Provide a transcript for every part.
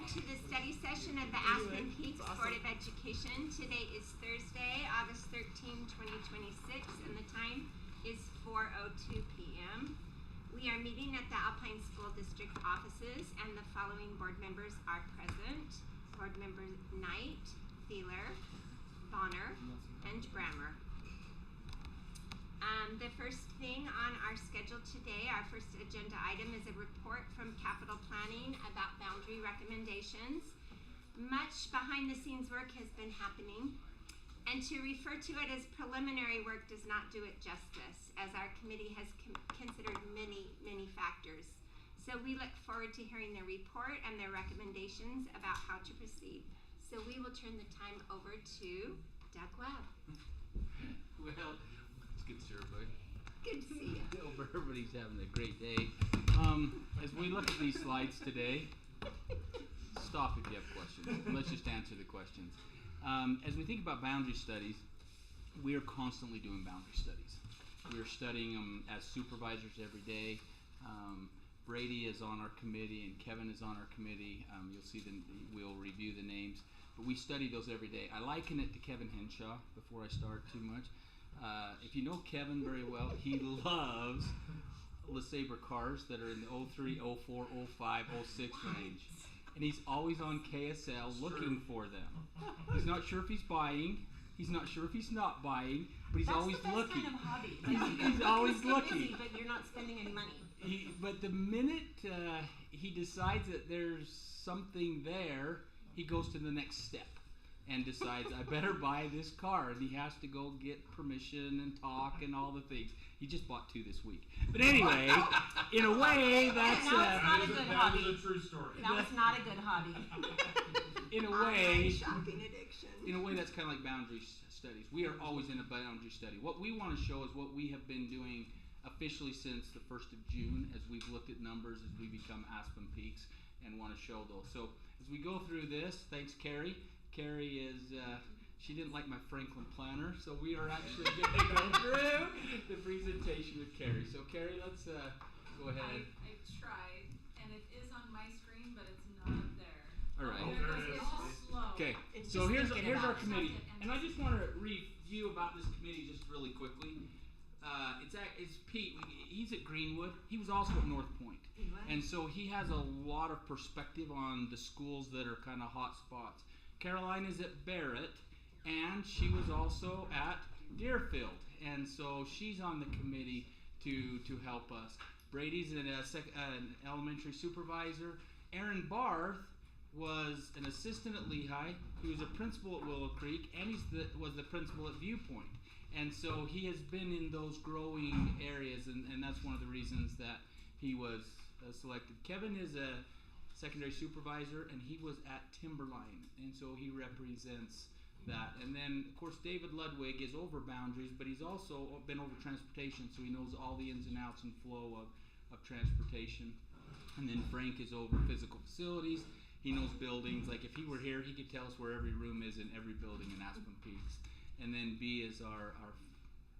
to the study session of the Aspen Peaks Board of Education. Today is Thursday, August 13, 2026, and the time is 4:02 p.m. We are meeting at the Alpine School District offices, and the following board members are present. Board members Knight, Thieler, Bonner, and Brammer. The first thing on our schedule today, our first agenda item, is a report from Capital Planning about boundary recommendations. Much behind the scenes work has been happening, and to refer to it as preliminary work does not do it justice, as our committee has considered many factors. So we look forward to hearing their report and their recommendations about how to proceed. So we will turn the time over to Doug Webb. Well, it's good to see everybody. Good to see you. I hope everybody's having a great day. As we look at these slides today, stop if you have questions. Let's just answer the questions. As we think about boundary studies, we are constantly doing boundary studies. We are studying them as supervisors every day. Brady is on our committee and Kevin is on our committee. You'll see we'll review the names, but we study those every day. I liken it to Kevin Henshaw before I start too much. If you know Kevin very well, he loves LeSabre cars that are in the 03, 04, 05, 06 range. And he's always on KSL looking for them. He's not sure if he's buying. He's not sure if he's not buying, but he's always looking. That's the best kind of hobby. He's always looking. Busy, but you're not spending any money. But the minute he decides that there's something there, he goes to the next step and decides, I better buy this car. And he has to go get permission and talk and all the things. He just bought 2 this week. But anyway, in a way, that's not a good hobby. That was a true story. That was not a good hobby. In a way, shopping addiction. In a way, that's kind of like boundary studies. We are always in a boundary study. What we want to show is what we have been doing officially since the 1st of June, as we've looked at numbers, as we become Aspen Peaks, and want to show those. So as we go through this, thanks, Carrie. Carrie is, she didn't like my Franklin planner, so we are actually going to go through the presentation with Carrie. So Carrie, let's go ahead. I tried, and it is on my screen, but it's not there. All right. It's all slow. Okay, so here's our committee, and I just want to review about this committee just really quickly. It's Pete. He's at Greenwood. He was also at North Point, and so he has a lot of perspective on the schools that are kind of hot spots. Caroline is at Barrett, and she was also at Deerfield, and so she's on the committee to help us. Brady's an elementary supervisor. Aaron Barth was an assistant at Lehigh. He was a principal at Willow Creek, and was the principal at Viewpoint. And so he has been in those growing areas, and that's one of the reasons that he was selected. Kevin is a secondary supervisor, and he was at Timberline, and so he represents that. And then, of course, David Ludwig is over boundaries, but he's also been over transportation, so he knows all the ins and outs and flow of transportation. And then Frank is over physical facilities. He knows buildings. Like if he were here, he could tell us where every room is in every building in Aspen Peaks. And then B is our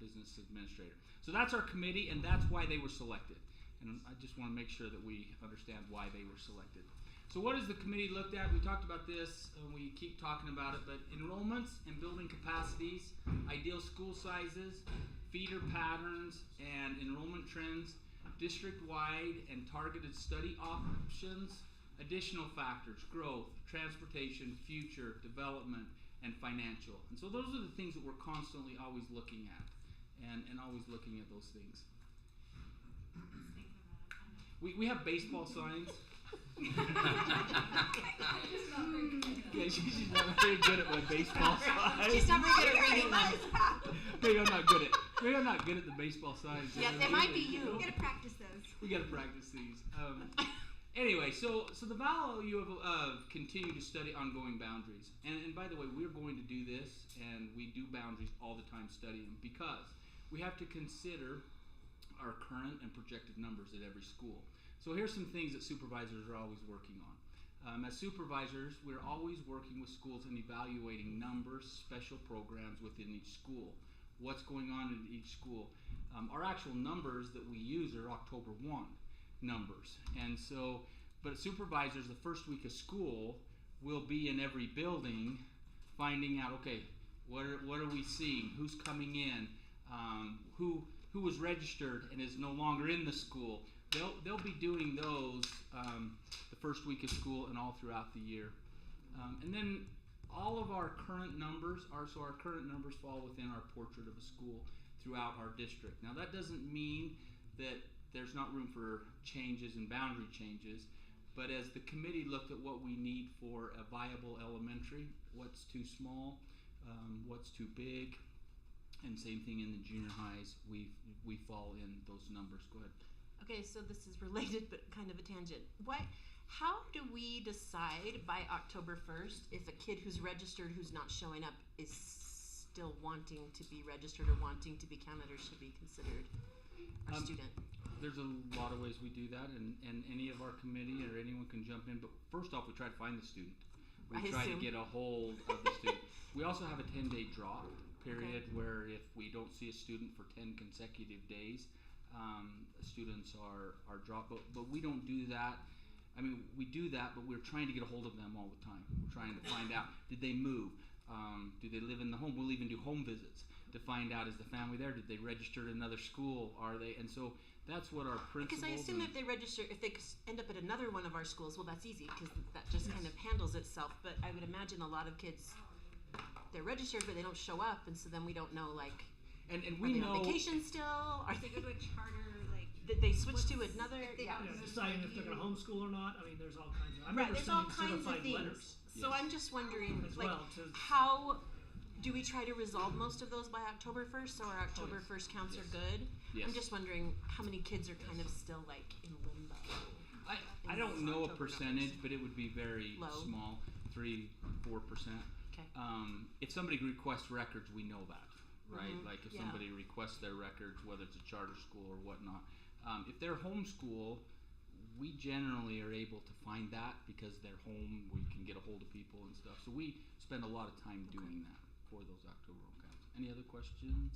business administrator. So that's our committee, and that's why they were selected. And I just want to make sure that we understand why they were selected. So what has the committee looked at? We talked about this, and we keep talking about it, but enrollments and building capacities, ideal school sizes, feeder patterns, and enrollment trends, district-wide and targeted study options, additional factors, growth, transportation, future, development, and financial. And so those are the things that we're constantly always looking at, and always looking at those things. We have baseball signs. Yeah, she's not very good at my baseball signs. She's not very good at reading them. Maybe I'm not good at the baseball signs. Yeah, it might be you. We gotta practice those. We gotta practice these. Anyway, so the value of continue to study ongoing boundaries. And by the way, we're going to do this, and we do boundaries all the time, study them, because we have to consider our current and projected numbers at every school. So here's some things that supervisors are always working on. As supervisors, we're always working with schools and evaluating numbers, special programs within each school. What's going on in each school. Our actual numbers that we use are October 1 numbers. And so, But supervisors, the first week of school, will be in every building, finding out, okay, what are we seeing? Who's coming in? Who was registered and is no longer in the school? They'll be doing those the first week of school and all throughout the year. And then all of our current numbers fall within our portrait of a school throughout our district. Now that doesn't mean that there's not room for changes and boundary changes, but as the committee looked at what we need for a viable elementary, what's too small, what's too big, and same thing in the junior highs, we fall in those numbers. Go ahead. Okay, so this is related but kind of a tangent. How do we decide by October 1st if a kid who's registered who's not showing up is still wanting to be registered or wanting to be counted or should be considered our student? There's a lot of ways we do that, and any of our committee or anyone can jump in, but first off, we try to find the student. We try to get a hold of the student. We also have a 10-day drop period where if we don't see a student for 10 consecutive days, students are dropped, but we don't do that. I mean, we do that, but we're trying to get a hold of them all the time. We're trying to find out, did they move? Do they live in the home? We'll even do home visits to find out, is the family there? Did they register at another school? Are they? And so that's what our principals. Because I assume if they register, if they end up at another one of our schools, well, that's easy because that just kind of handles itself. But I would imagine a lot of kids, they're registered, but they don't show up, and so then we don't know, like, and are we they know on vacation still? Are they Go to a charter, like, did they switch to another? Yeah, deciding if they're going to homeschool or not. I mean, there's all kinds of. I Right, remember there's all sending kinds of certified things. letters So I'm just wondering, as like, well to. how do we try to resolve most of those by October 1st, so our October 1st counts are good? Yes. I'm just wondering how many kids are kind of still, like, in limbo. I don't know a October percentage, numbers. but it would be very Low. small, 3-4%. Okay. If somebody requests records, we know that, right? Mhm. Like if Yeah. somebody requests their records, whether it's a charter school or whatnot. If they're homeschool, we generally are able to find that because they're home, we can get a hold of people and stuff. So we spend a lot of time doing that for those October counts. Any other questions?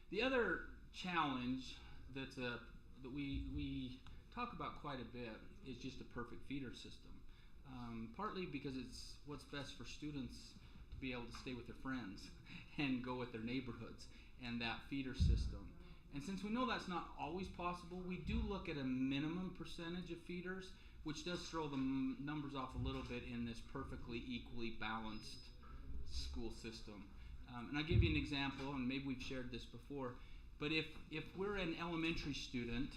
The other challenge that we talk about quite a bit is just a perfect feeder system. Partly because it's what's best for students to be able to stay with their friends and go with their neighborhoods and that feeder system. And since we know that's not always possible, we do look at a minimum percentage of feeders, which does throw the numbers off a little bit in this perfectly equally balanced school system. And I'll give you an example, and maybe we've shared this before, but if we're an elementary student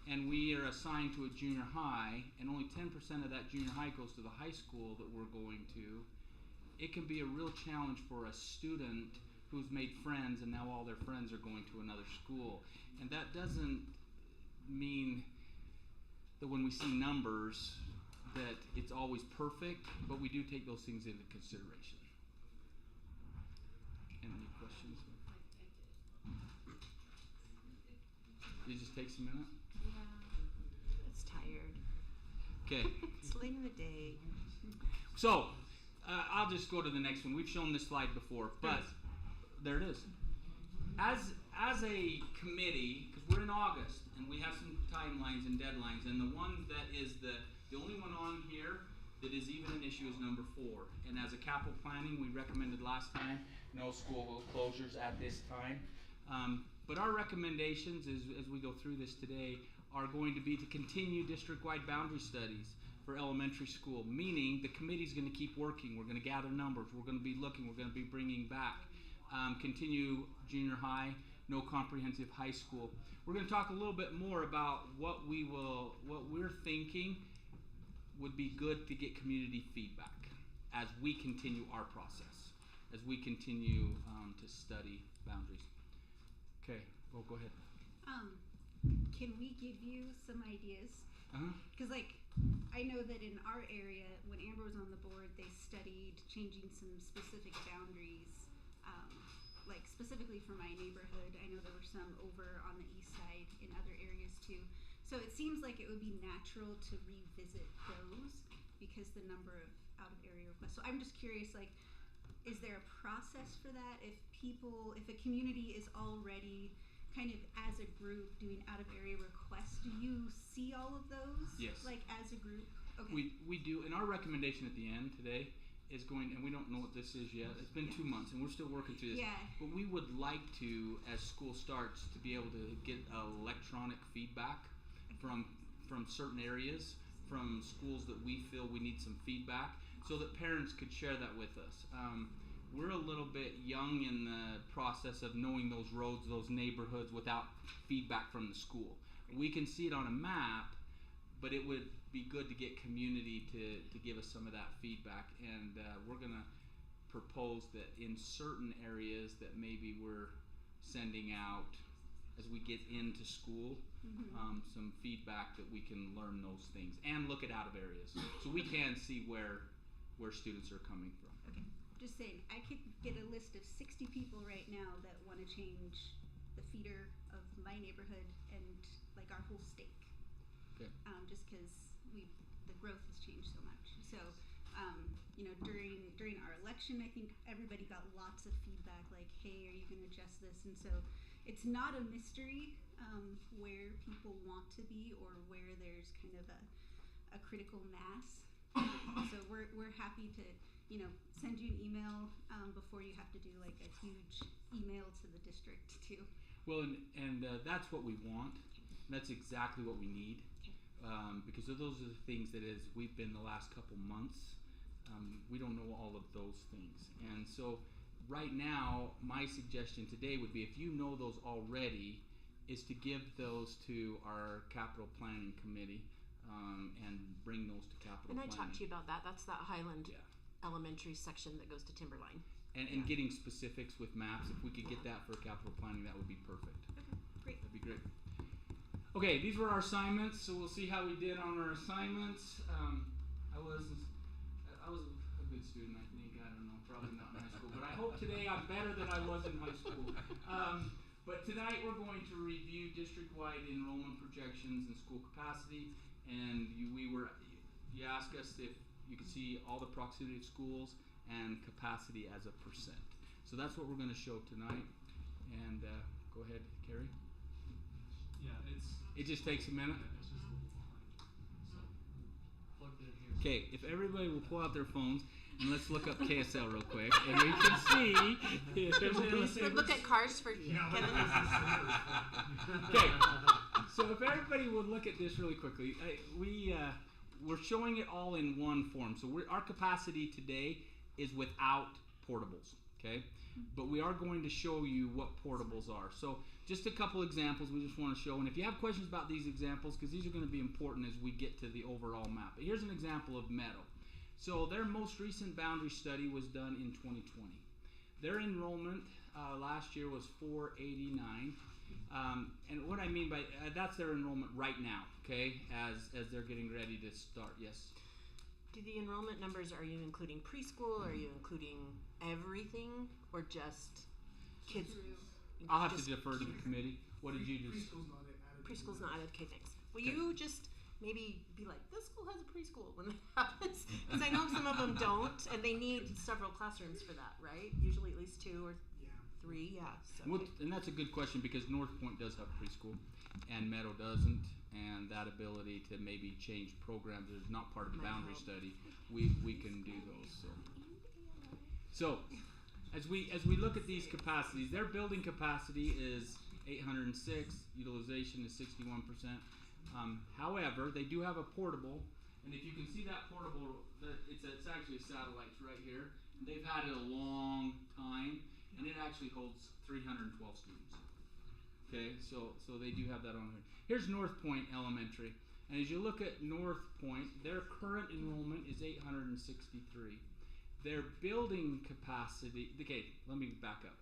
and we are assigned to a junior high, and only 10% of that junior high goes to the high school that we're going to, it can be a real challenge for a student who's made friends and now all their friends are going to another school. And that doesn't mean that when we see numbers that it's always perfect, but we do take those things into consideration. Any questions? It just takes a minute? It's tired. Okay. It's late in the day. So, I'll just go to the next one. We've shown this slide before, but there it is. As a committee, because we're in August, and we have some timelines and deadlines, and the one that is the only one on here that is even an issue is number 4. And as a capital planning, we recommended last time no school closures at this time. But our recommendations as we go through this today are going to be to continue district-wide boundary studies for elementary school, meaning the committee's going to keep working. We're going to gather numbers. We're going to be looking. We're going to be bringing back. Continue junior high, no comprehensive high school. We're going to talk a little bit more about what we're thinking would be good to get community feedback as we continue our process, as we continue to study boundaries. Okay, well, go ahead. Can we give you some ideas? Because, like, I know that in our area, when Amber was on the board, they studied changing some specific boundaries, like specifically for my neighborhood. I know there were some over on the east side in other areas too. So it seems like it would be natural to revisit those because the number of out-of-area requests. So I'm just curious, like, is there a process for that? If a community is already kind of as a group doing out of area requests. Do you see all of those? Yes. Like as a group? Okay. We do, and our recommendation at the end today is going, and we don't know what this is yet. It's been 2 months, and we're still working through this. Yeah. But we would like to, as school starts, to be able to get electronic feedback from certain areas, from schools that we feel we need some feedback, so that parents could share that with us. We're a little bit young in the process of knowing those roads, those neighborhoods, without feedback from the school. We can see it on a map, but it would be good to get community to give us some of that feedback. And we're going to propose that in certain areas that maybe we're sending out as we get into school, some feedback that we can learn those things and look at out of areas. So we can see where students are coming from. Okay. Just saying, I could get a list of 60 people right now that want to change the feeder of my neighborhood and like our whole state. Okay. Just because the growth has changed so much. So, during our election, I think everybody got lots of feedback like, hey, are you going to adjust this? And so it's not a mystery where people want to be or where there's kind of a critical mass. So we're happy to, send you an email before you have to do like a huge email to the district too. Well, and that's what we want. That's exactly what we need. Because those are the things that as we've been the last couple months, we don't know all of those things. And so right now, my suggestion today would be, if you know those already, is to give those to our capital planning committee and bring those to capital planning. And I talked to you about that. That's that Highland Elementary section that goes to Timberline. And getting specifics with maps, if we could get that for capital planning, that would be perfect. Okay, great. That'd be great. Okay, these were our assignments, so we'll see how we did on our assignments. I was a good student, I think. I don't know, probably not in high school, but I hope today I'm better than I was in high school. But tonight we're going to review district-wide enrollment projections and school capacity, and you asked us if you could see all the proximity of schools and capacity as a percent. So that's what we're going to show tonight. And go ahead, Carrie. Yeah, it just takes a minute. It's just a little behind. So plug that in here. Okay, if everybody will pull out their phones and let's look up KSL real quick, and we can see. Look at cars for Kevin. Okay, so if everybody would look at this really quickly, we're showing it all in one form. So our capacity today is without portables. Okay, but we are going to show you what portables are. So just a couple examples we just want to show, and if you have questions about these examples, because these are going to be important as we get to the overall map. But here's an example of Meadow. So their most recent boundary study was done in 2020. Their enrollment last year was 489, and what I mean by that's their enrollment right now. Okay, as they're getting ready to start. Yes. Do the enrollment numbers, are you including preschool? Are you including everything, or just kids? I'll have to defer to the committee. What did you do? Preschool's not added. Okay, thanks. Will you just maybe be like, this school has a preschool when that happens? Because I know some of them don't, and they need several classrooms for that, right? Usually at least 2 or 3, yeah. So. Well, and that's a good question, because North Point does have preschool, and Meadow doesn't, and that ability to maybe change programs is not part of the boundary study. We can do those. So as we look at these capacities, their building capacity is 806, utilization is 61%. However, they do have a portable, and if you can see that portable, it's actually a satellite right here. They've had it a long time, and it actually holds 312 students. Okay, so they do have that on there. Here's North Point Elementary, and as you look at North Point, their current enrollment is 863. Their building capacity, okay, let me back up.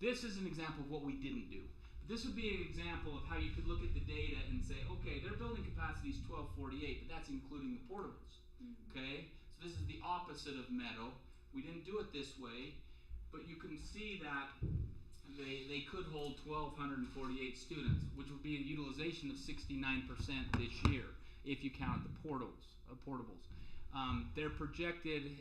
This is an example of what we didn't do. This would be an example of how you could look at the data and say, okay, their building capacity is 1248, but that's including the portables. Okay, so this is the opposite of Meadow. We didn't do it this way, but you can see that they could hold 1,248 students, which would be a utilization of 69% this year if you count the portables. They're projected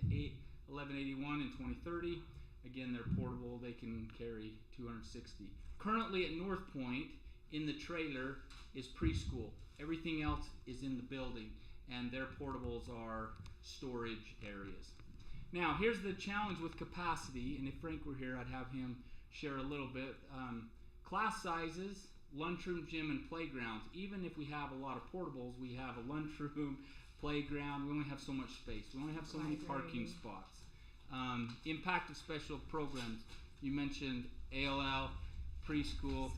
1181 in 2030, Again, they're portable. They can carry 260. Currently at North Point, in the trailer is preschool. Everything else is in the building, and their portables are storage areas. Now, here's the challenge with capacity, and if Frank were here, I'd have him share a little bit. Class sizes, lunchroom, gym, and playgrounds. Even if we have a lot of portables, we have a lunchroom, playground. We only have so much space. We only have so many parking spots. Impact of special programs. You mentioned ALL, preschool.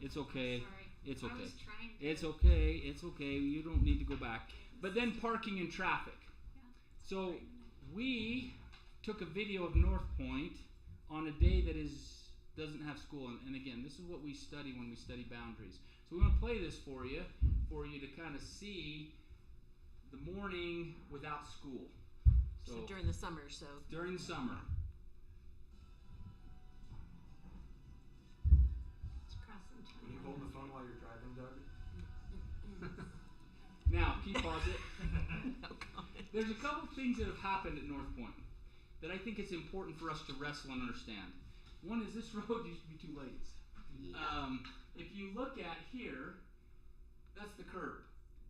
It's okay. Sorry. It's I okay. was trying to. It's okay. It's okay. You don't need to go back. But then parking and traffic. So we took a video of North Point on a day that doesn't have school. And again, this is what we study when we study boundaries. So we want to play this for you to kind of see the morning without school. So during the summer, During the summer. It's crossing Can you hold the phone while you're driving, Doug? Now, can you pause it? There's a couple things that have happened at North Point that I think it's important for us to wrestle and understand. One is this road used to be 2 lanes. If you look at here, that's the curb.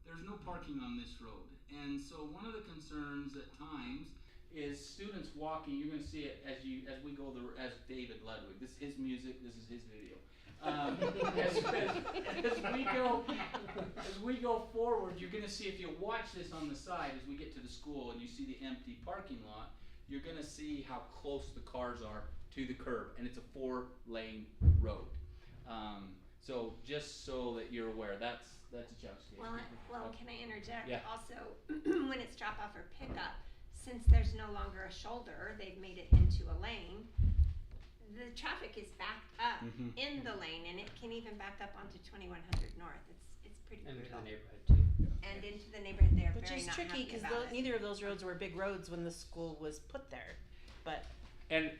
There's no parking on this road. And so one of the concerns at times is students walking. You're going to see it as we go as David Ludwig. This is his music. This is his video. As we go forward, you're going to see, if you watch this on the side as we get to the school and you see the empty parking lot, you're going to see how close the cars are to the curb, and it's a 4-lane road. So just so that you're aware, that's a challenge. Well, can I interject? Yeah. Also, when it's drop off or pickup, since there's no longer a shoulder, they've made it into a lane. The traffic is backed up in the lane, and it can even back up onto 2100 North. It's pretty And brutal. into the neighborhood too. And into the neighborhood, they're which very is not tricky happy because about it. neither of those roads were big roads when the school was put there. But And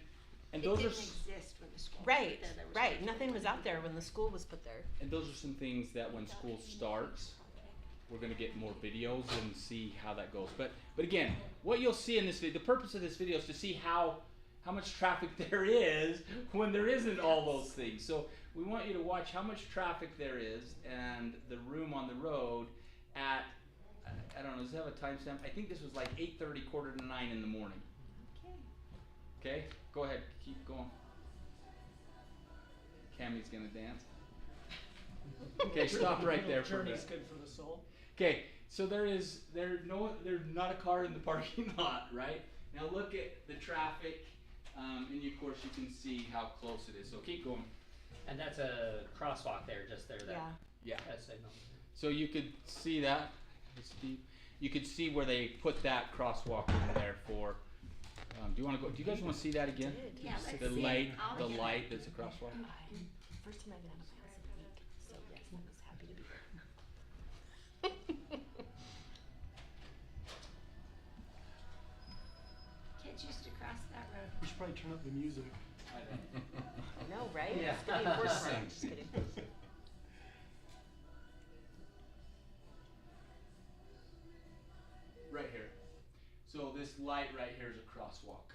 It those didn't are exist when the school right, was there. right, nothing was out there when the school was put there. and those are some things that when school starts, we're going to get more videos and see how that goes. But again, what you'll see in this video, the purpose of this video is to see how much traffic there is when there isn't all those things. So we want you to watch how much traffic there is and the room on the road at, I don't know, does it have a timestamp? I think this was like 8:30, 8:45 in the morning. Okay, go ahead, keep going. Cammie's gonna dance. Okay, stop right there for a Journey's minute. good for the soul. Okay, so there's not a car in the parking lot, right? Now look at the traffic, and of course you can see how close it is. So keep going. And that's a crosswalk there, just there. Yeah. That signal. So you could see that, Steve. You could see where they put that crosswalk in there for. Do you want to go? Do you guys want to see that again? Yeah, let's The see it light, all the together. light that's a crosswalk. First time I've been out of my house in a week, so yes, I was happy to be here. Kids used to cross that road. We should probably turn up the music. I know, right? Yeah. It's gonna be worse for him. Just kidding. Right here. So this light right here is a crosswalk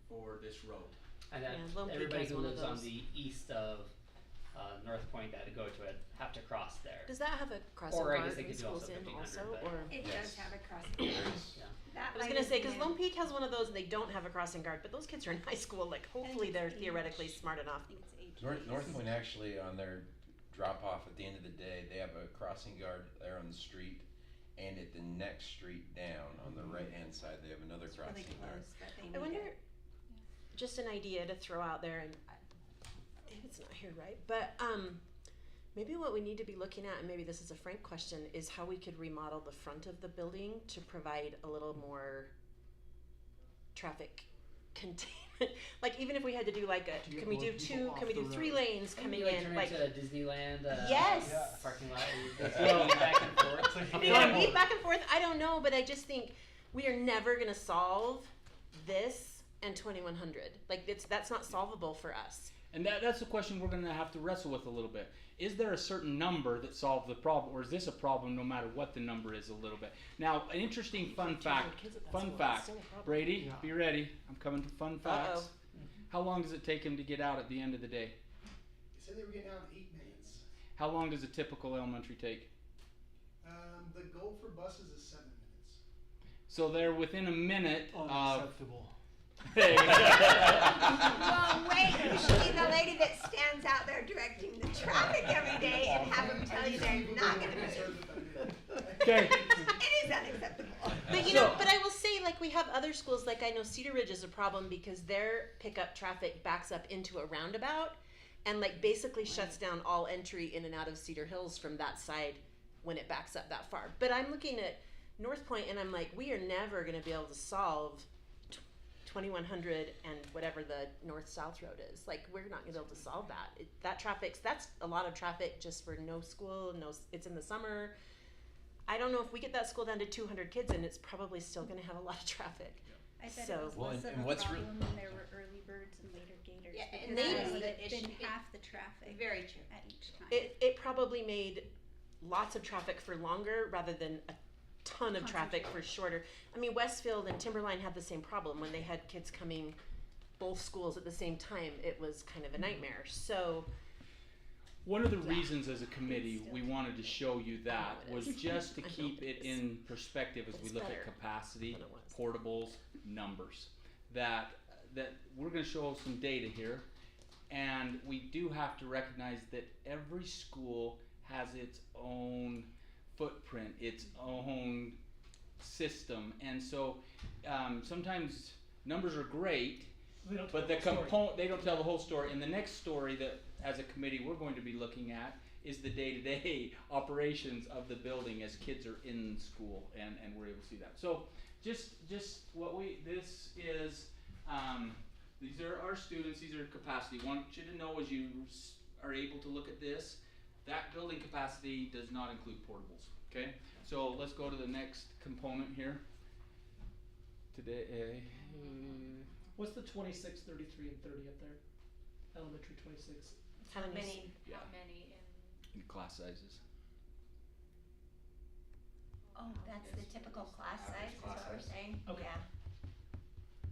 for this road. And that Yeah, Lone Peak everybody has who one of lives on those. the east of North Point that go to it have to cross there. Does that have a crossing Or I guard guess they when could do school's also in 1500, also, but- or? It Yes. does have a crossing guard. Yeah. That I was light gonna is say, because in. Lone Peak has one of those and they don't have a crossing guard, but those kids are in high school, like hopefully they're theoretically smart enough. I think it's age. North Point actually, on their drop off at the end of the day, they have a crossing guard there on the street, and at the next street down on the right hand side, they have another It's really crossing guard. close, but they I need wonder, it. just an idea to throw out there, and David's not here, right? But maybe what we need to be looking at, and maybe this is a Frank question, is how we could remodel the front of the building to provide a little more traffic containment. Like even if we had to do like To get can we more do people two? off Can we do the 3 road. lanes coming Maybe in? turn Like it into a Disneyland yes. parking lot where you go back and forth. If you want to beat back and forth, I don't know, but I just think we are never gonna solve this and 2100. Like that's not solvable for us. And that's the question we're going to have to wrestle with a little bit. Is there a certain number that solves the problem, or is this a problem no matter what the number is a little bit? Now, an interesting fun fact. Brady, be ready. I'm coming to fun facts. Uh-oh. How long does it take him to get out at the end of the day? They said they were getting out in 8 minutes. How long does a typical elementary take? The goal for buses is 7 minutes. So they're within a minute of... Unacceptable. Well, wait, you should be the lady that stands out there directing the traffic every day and have them tell you they're not going to move. Okay. It is unacceptable. But you know, but I will say, like, we have other schools, like I know Cedar Ridge is a problem because their pickup traffic backs up into a roundabout and like basically shuts down all entry in and out of Cedar Hills from that side when it backs up that far. But I'm looking at North Point and I'm like, we are never going to be able to solve 2100 and whatever the north-south road is. Like, we're not gonna be able to solve that. That's a lot of traffic just for no school, it's in the summer. I don't know if we get that school down to 200 kids and it's probably still gonna have a lot of traffic. I bet So- it was Well, less and of a what's problem when there were early birds and later gators. Yeah, because and maybe that would the have been issue- half the traffic Very true. at each time. It probably made lots of traffic for longer rather than a ton of traffic for shorter. I mean, Westfield and Timberline had the same problem when they had kids coming both schools at the same time. It was kind of a nightmare. So One of the reasons as a committee we wanted to show you that I know it was is. just to I know keep it it is. in perspective as we It's look at better capacity, than it was. portables, numbers. That we're going to show some data here, and we do have to recognize that every school has its own footprint, its own system, and so sometimes numbers are great, They don't but tell the the whole story. they don't tell the whole story. And the next story that, as a committee, we're going to be looking at is the day-to-day operations of the building as kids are in school, and we're able to see that. So just what this is, these are our students, these are capacity. I want you to know as you are able to look at this, that building capacity does not include portables, okay? So let's go to the next component here. Today, What's the 26, 33, and 30 up there? Elementary 26. how How many? many? Yeah. How many in? in class sizes. Oh, that's the typical class size, is what we're saying? Okay. Yeah.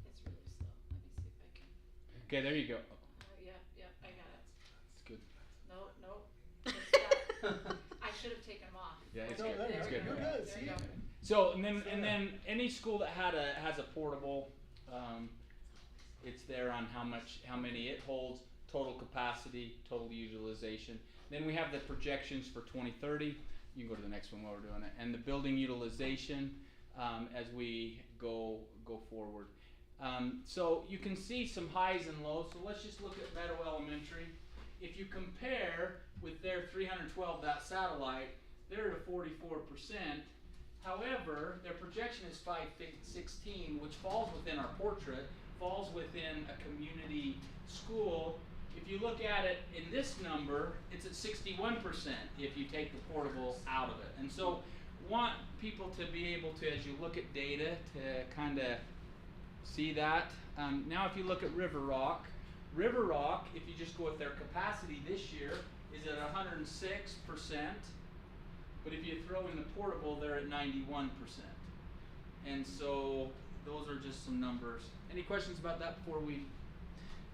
It's really slow. Let me see if I can. Okay, there you go. Yeah, I got it. It's good. No. It's that. I should have taken them off. Yeah, it's No, good. there It's you good. go. You're good. There See? you go. So and then any school that has a portable, it's there on how many it holds, total capacity, total utilization. Then we have the projections for 2030. You can go to the next one while we're doing it, and the building utilization as we go forward. So you can see some highs and lows. So let's just look at Meadow Elementary. If you compare with their 312, that satellite, they're at a 44%. However, their projection is 516, which falls within our portrait, falls within a community school. If you look at it in this number, it's at 61% if you take the portable out of it. And so want people to be able to, as you look at data, to kind of see that. Now if you look at River Rock, if you just go with their capacity this year, is at 106%. But if you throw in the portable, they're at 91%. And so those are just some numbers. Any questions about that before we?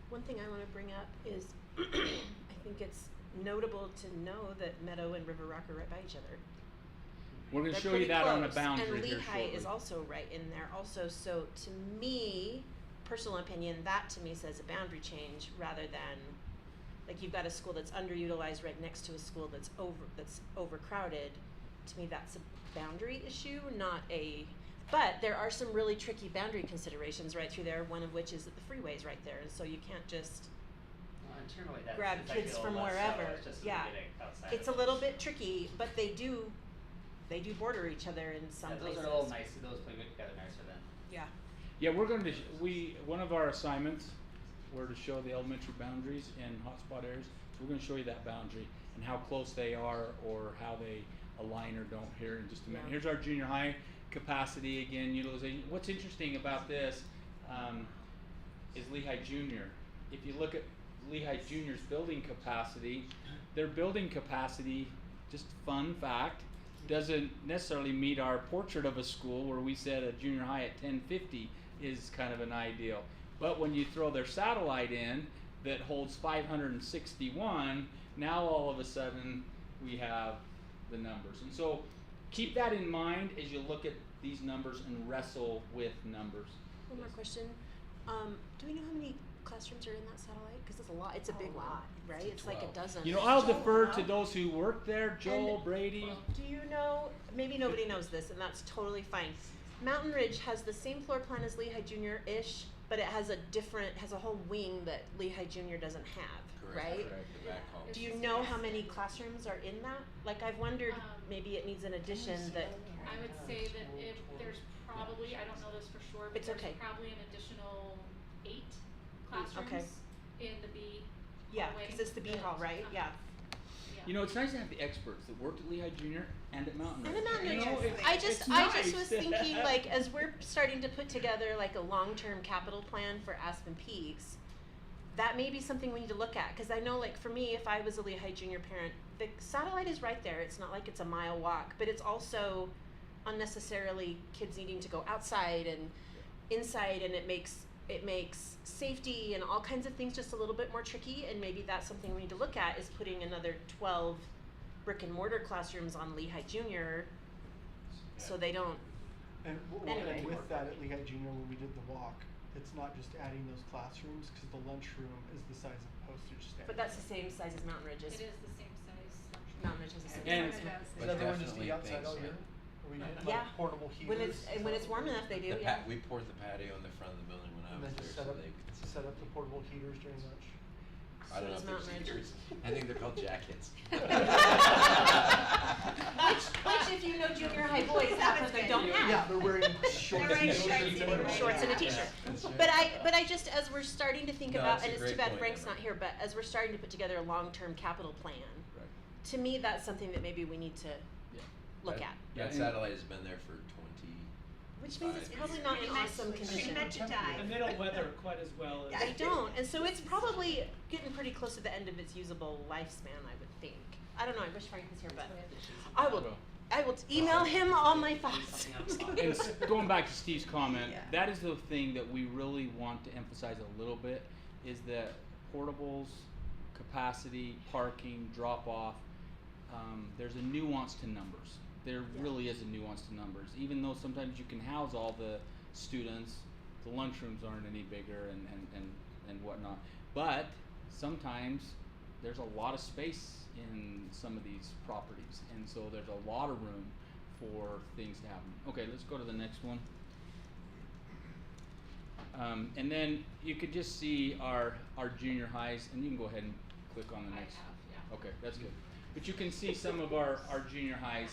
One thing I want to bring up is I think it's notable to know that Meadow and River Rock are right by each other. We're going to They're show you pretty that on a close. boundary And here Lehigh shortly. is also right in there also. So to me, personal opinion, that to me says a boundary change rather than like you've got a school that's underutilized right next to a school that's overcrowded. To me, that's a boundary issue, not a. But there are some really tricky boundary considerations right through there. One of which is that the freeway's right there, and so you can't just. Well, internally, that's Grab it's kids actually a from little less wherever. So, it's just Yeah. getting outside It's of a little bit tricky, but they do border each other in some Yeah, those places. are a little nice. Those play good together nicer then. Yeah. Yeah, we're going to, one of our assignments were to show the elementary boundaries in hotspot areas. So we're going to show you that boundary and how close they are or how they align or don't here in just a minute. Yeah. Here's our junior high capacity, again, utilization. What's interesting about this is Lehigh Junior. If you look at Lehigh Junior's building capacity, their building capacity, just fun fact, doesn't necessarily meet our portrait of a school where we said a junior high at 1050 is kind of an ideal. But when you throw their satellite in that holds 561, now all of a sudden we have the numbers. And so keep that in mind as you look at these numbers and wrestle with numbers. One more question. Do we know how many classrooms are in that satellite? Because it's a lot. It's a big lot, right? It's like a dozen. You know, I'll defer to those who work there, Joel, Brady. Do you know, maybe nobody knows this, and that's totally fine. Mountain Ridge has the same floor plan as Lehigh Junior-ish, but it has has a whole wing that Lehigh Junior doesn't have, right? Correct, the back hall. Do you know how many classrooms are in that? Like, I've wondered, maybe it needs an addition that. I would say that if there's probably, I don't know this for sure, but It's there's okay. probably an additional 8 classrooms Okay. in the B Yeah, hallway. because it's the B hall, right? Yeah. You know, it's nice to have the experts that worked at Lehigh Junior and at Mountain Ridge. And a Mountain You Ridge. know, I it's just nice. was thinking, like, as we're starting to put together like a long-term capital plan for Aspen Peaks, that may be something we need to look at. Because I know, like, for me, if I was a Lehigh Junior parent, the satellite is right there. It's not like it's a mile walk, but it's also unnecessarily kids needing to go outside and inside, and it makes safety and all kinds of things just a little bit more tricky. And maybe that's something we need to look at, is putting another 12 brick and mortar classrooms on Lehigh Junior, so they don't. And Anyway. with that at Lehigh Junior, when we did the walk, it's not just adding those classrooms, because the lunchroom is the size of a postage stamp. But that's the same size as Mountain Ridge. It is the same size. Mountain Ridge has the same And- size. Does But everyone just definitely eat outside things all year? like- Are we getting Yeah. like portable heaters? When it's warm enough, they do. The Yeah. we poured the patio in the front of the building when I And was then there, just so they could sit. set up the portable heaters during lunch. I don't know does if Mountain they're Ridge. heaters. I think they're called jackets. Which, if you know junior high boys, half of them don't have. Yeah, they're wearing shorts. They're wearing t-shirts, shorts and Shorts and a t-shirt. That's right. But I just, as we're starting to think No, about, that's a and it's great too bad point, Frank's Amber. not here, but as we're starting to put together a long-term capital plan, Right. to me, that's something that maybe we need to Yeah. look That- at. That and- satellite has been there for 20. Which means it's 5 probably years. not in Pretty much- awesome pretty condition. much a dive. And they don't weather quite as well as. I don't, and so it's probably getting pretty close to the end of its usable lifespan, I would think. I don't know, I wish Frank was here, but I will email him all my thoughts. And going back to Steve's comment, Yeah. that is the thing that we really want to emphasize a little bit, is that portables, capacity, parking, drop off, there's a nuance to numbers. There really is a nuance to numbers. Even though sometimes you can house all the students, the lunchrooms aren't any bigger and whatnot. But sometimes there's a lot of space in some of these properties, and so there's a lot of room for things to happen. Okay, let's go to the next one. And then you could just see our junior highs, and you can go ahead and click on the next. Okay, that's good. But you can see some of our junior highs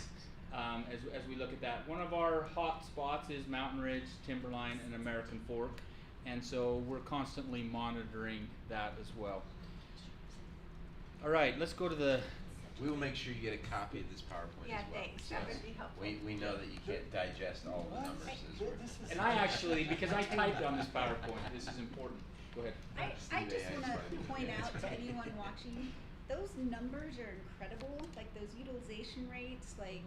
as we look at that. One of our hot spots is Mountain Ridge, Timberline, and American Fork, and so we're constantly monitoring that as well. All right, let's go to the. We will make sure you get a copy of this PowerPoint Yeah, as well. thanks. That would be helpful. We know that you can't digest all the numbers as we're. And I actually, because I typed on this PowerPoint, this is important. Go ahead. I just Steve, want I to point explained. out to anyone watching, those numbers are incredible. Like those utilization rates, like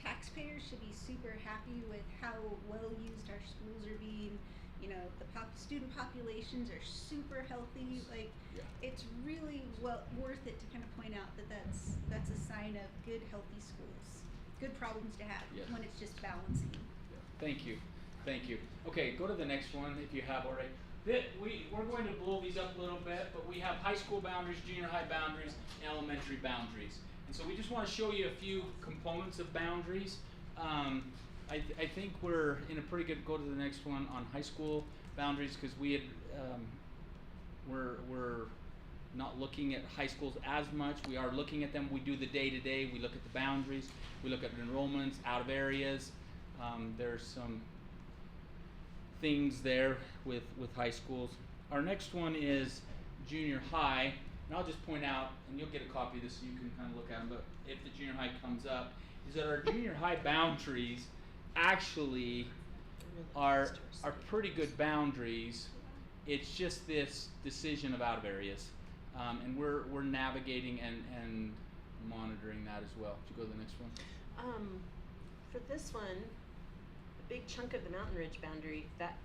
taxpayers should be super happy with how well used our schools are being. You know, the student populations are super healthy. Like, Yeah. it's really worth it to kind of point out that that's a sign of good, healthy schools. Good problems to have Yes. when it's just balancing. Thank you. Thank you. Okay, go to the next one if you have already. We're going to blow these up a little bit, but we have high school boundaries, junior high boundaries, and elementary boundaries. And so we just want to show you a few components of boundaries. I think we're in a pretty good, go to the next one on high school boundaries, because we had, we're not looking at high schools as much. We are looking at them. We do the day-to-day. We look at the boundaries. We look at enrollments, out of areas. There's some things there with high schools. Our next one is junior high, and I'll just point out, and you'll get a copy of this so you can kind of look at them, but if the junior high comes up, is that our junior high boundaries actually are pretty good boundaries. It's just this decision of out of areas. and we're navigating and monitoring that as well. Should you go to the next one? For this one, a big chunk of the Mountain Ridge boundary, that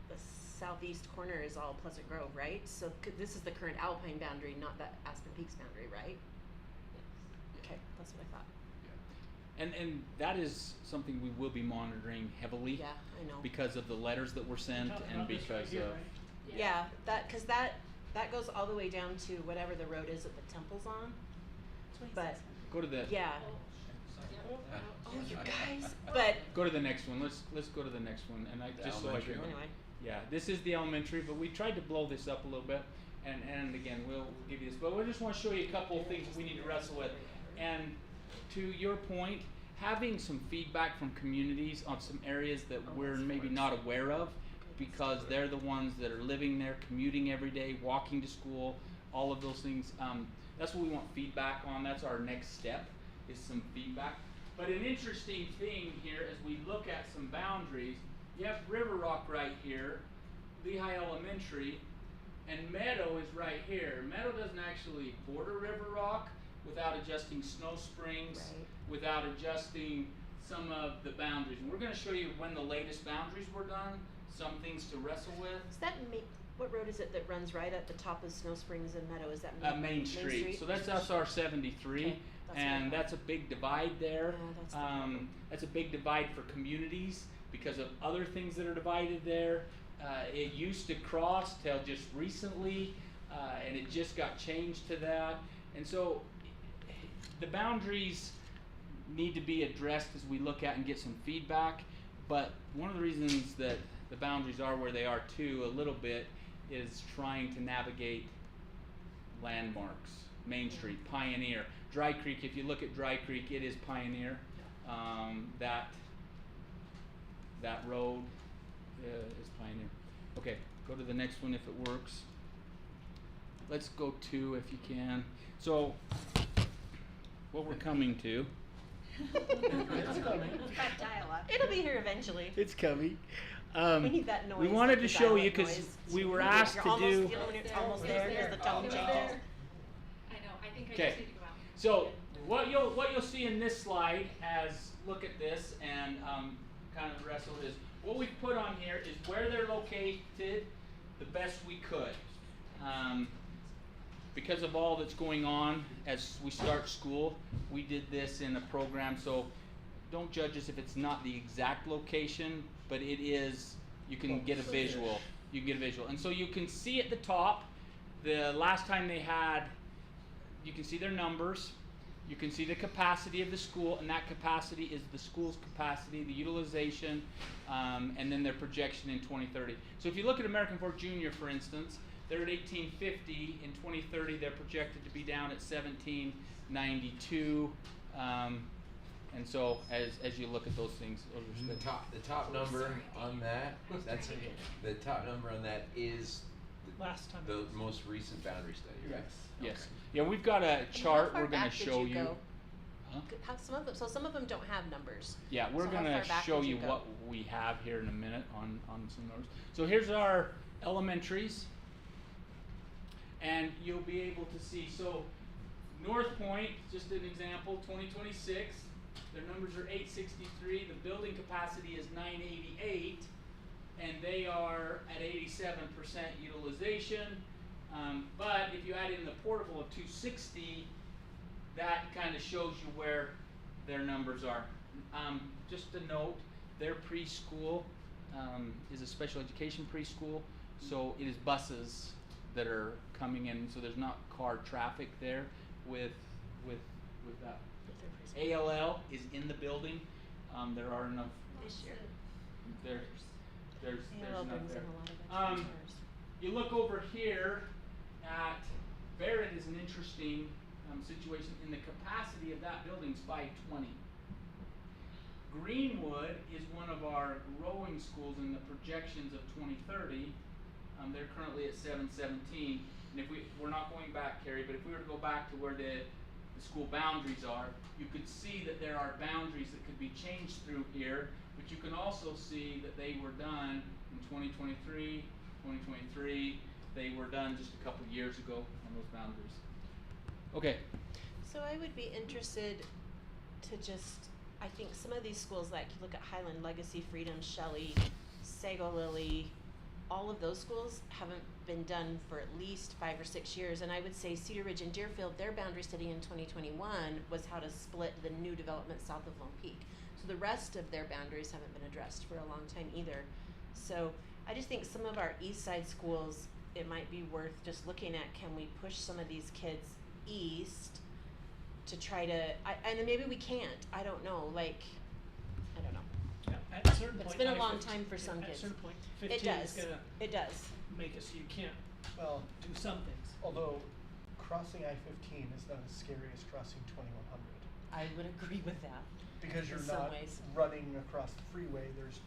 the southeast corner is all Pleasant Grove, right? So this is the current Alpine boundary, not the Aspen Peaks boundary, right? Okay, that's what I thought. And that is something we will be monitoring heavily. Yeah, I know. Because of the letters that were sent and because of Yeah, because that goes all the way down to whatever the road is that the temple's on. But go to the oh, you guys. But go to the next one. Let's go to the next one. And I just so I can anyway. Yeah, this is the elementary, but we tried to blow this up a little bit. And again, we'll give you this, but we just want to show you a couple of things we need to wrestle with. And to your point, having some feedback from communities on some areas that we're maybe not aware of, because they're the ones that are living there, commuting every day, walking to school, all of those things. That's what we want feedback on. That's our next step, is some feedback. But an interesting thing here, as we look at some boundaries, you have River Rock right here, Lehigh Elementary, and Meadow is right here. Meadow doesn't actually border River Rock without adjusting Snow Springs, without adjusting some of the boundaries. And we're going to show you when the latest boundaries were done, some things to wrestle with. Is that what road is it that runs right at the top of Snow Springs and Meadow? Is that Main Street? So that's SR 73, okay, and that's a big divide there. Yeah, that's a big divide for communities because of other things that are divided there. It used to cross till just recently, and it just got changed to that. And so the boundaries need to be addressed as we look at and get some feedback. But one of the reasons that the boundaries are where they are too, a little bit, is trying to navigate landmarks. Main Street, Pioneer, Dry Creek. If you look at Dry Creek, it is Pioneer. That road is Pioneer. Okay, go to the next one if it works. Let's go to, if you can. So, what we're coming to. It's coming. It'll be here eventually. It's coming. We need that noise. We wanted to show you because we were asked to do. You know when it's almost there because the tone changes. I know. I think I just need to go out. So what you'll see in this slide, as look at this and kind of wrestle, is what we've put on here is where they're located the best we could. Because of all that's going on as we start school, we did this in a program, so don't judge us if it's not the exact location, but it is, you can get a visual. You can get a visual. And so you can see at the top, the last time they had, you can see their numbers, you can see the capacity of the school, and that capacity is the school's capacity, the utilization, and then their projection in 2030. So if you look at American Fork Junior, for instance, they're at 1850. In 2030, they're projected to be down at 1792. And so, as you look at those things, the top number on that, that's the top number on that is the most recent boundary study, right? Yes. Okay. Yeah, we've got a chart How far we're going to back did show you. you. Huh? Some of them don't have numbers. Yeah, we're going to show you what we have here in a minute on some numbers. So here's our elementaries, and you'll be able to see. So North Point, just an example, 2026. Their numbers are 863. The building capacity is 988, and they are at 87% utilization. But if you add in the portable of 260, that kind of shows you where their numbers are. Just a note, their preschool is a special education preschool, so it is buses that are coming in, so there's not car traffic there with that. ALL is in the building. There are enough. This year. There's enough there. You look over here at Barrett is an interesting situation. In the capacity of that building is 520. Greenwood is one of our growing schools in the projections of 2030. They're currently at 717. And if we're not going back, Carrie, but if we were to go back to where the school boundaries are, you could see that there are boundaries that could be changed through here, but you can also see that they were done in 2023, 2023, They were done just a couple years ago on those boundaries. Okay. So I would be interested to just, I think some of these schools, like you look at Highland, Legacy, Freedom, Shelley, Sago Lily, all of those schools haven't been done for at least 5 or 6 years. And I would say Cedar Ridge and Deerfield, their boundary study in 2021 was how to split the new development south of Lone Peak. So the rest of their boundaries haven't been addressed for a long time either. So I just think some of our east side schools, it might be worth just looking at, can we push some of these kids east to try to, and then maybe we can't, I don't know, like, I don't know. Yeah, at a certain point. It's been a long I-15 time for some At a kids. certain point, It 15 does, is gonna it does. make it so you can't Well, do some things. although crossing I-15 is not as scary as crossing 2100. I would agree with that. Because you're In some not ways. running across the freeway, there's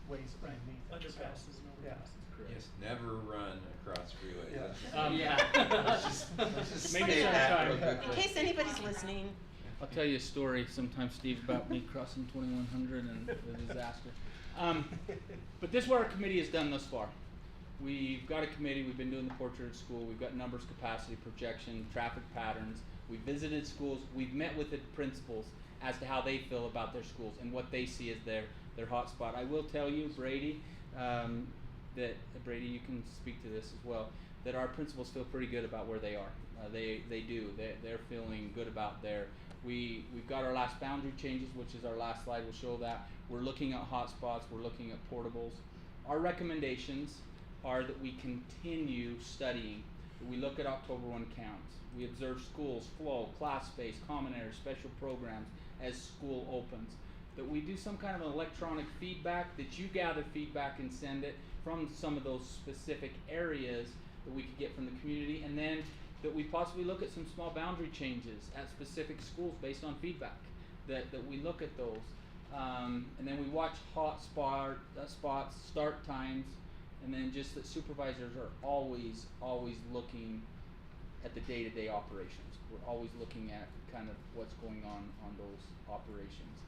ways Right, underneath it. underpasses and Yeah. overpasses. Yes, never run across freeways. Yeah. Let's just Maybe state that sometime. real quickly. In case anybody's listening, I'll tell you a story sometime, Steve, about me crossing 2100 and the disaster. But this is what our committee has done thus far. We've got a committee, we've been doing the portrait at school, we've got numbers, capacity, projection, traffic patterns, we've visited schools, we've met with the principals as to how they feel about their schools and what they see as their hot spot. I will tell you, Brady, that Brady, you can speak to this as well, that our principals feel pretty good about where they are. They do. They're feeling good about we've got our last boundary changes, which is our last slide will show that. We're looking at hotspots, we're looking at portables. Our recommendations are that we continue studying, that we look at October 1 counts. We observe schools, flow, class space, common areas, special programs as school opens. That we do some kind of an electronic feedback, that you gather feedback and send it from some of those specific areas that we could get from the community, and then that we possibly look at some small boundary changes at specific schools based on feedback, that we look at those. And then we watch spots, start times, and then just that supervisors are always looking at the day-to-day operations. We're always looking at kind of what's going on those operations.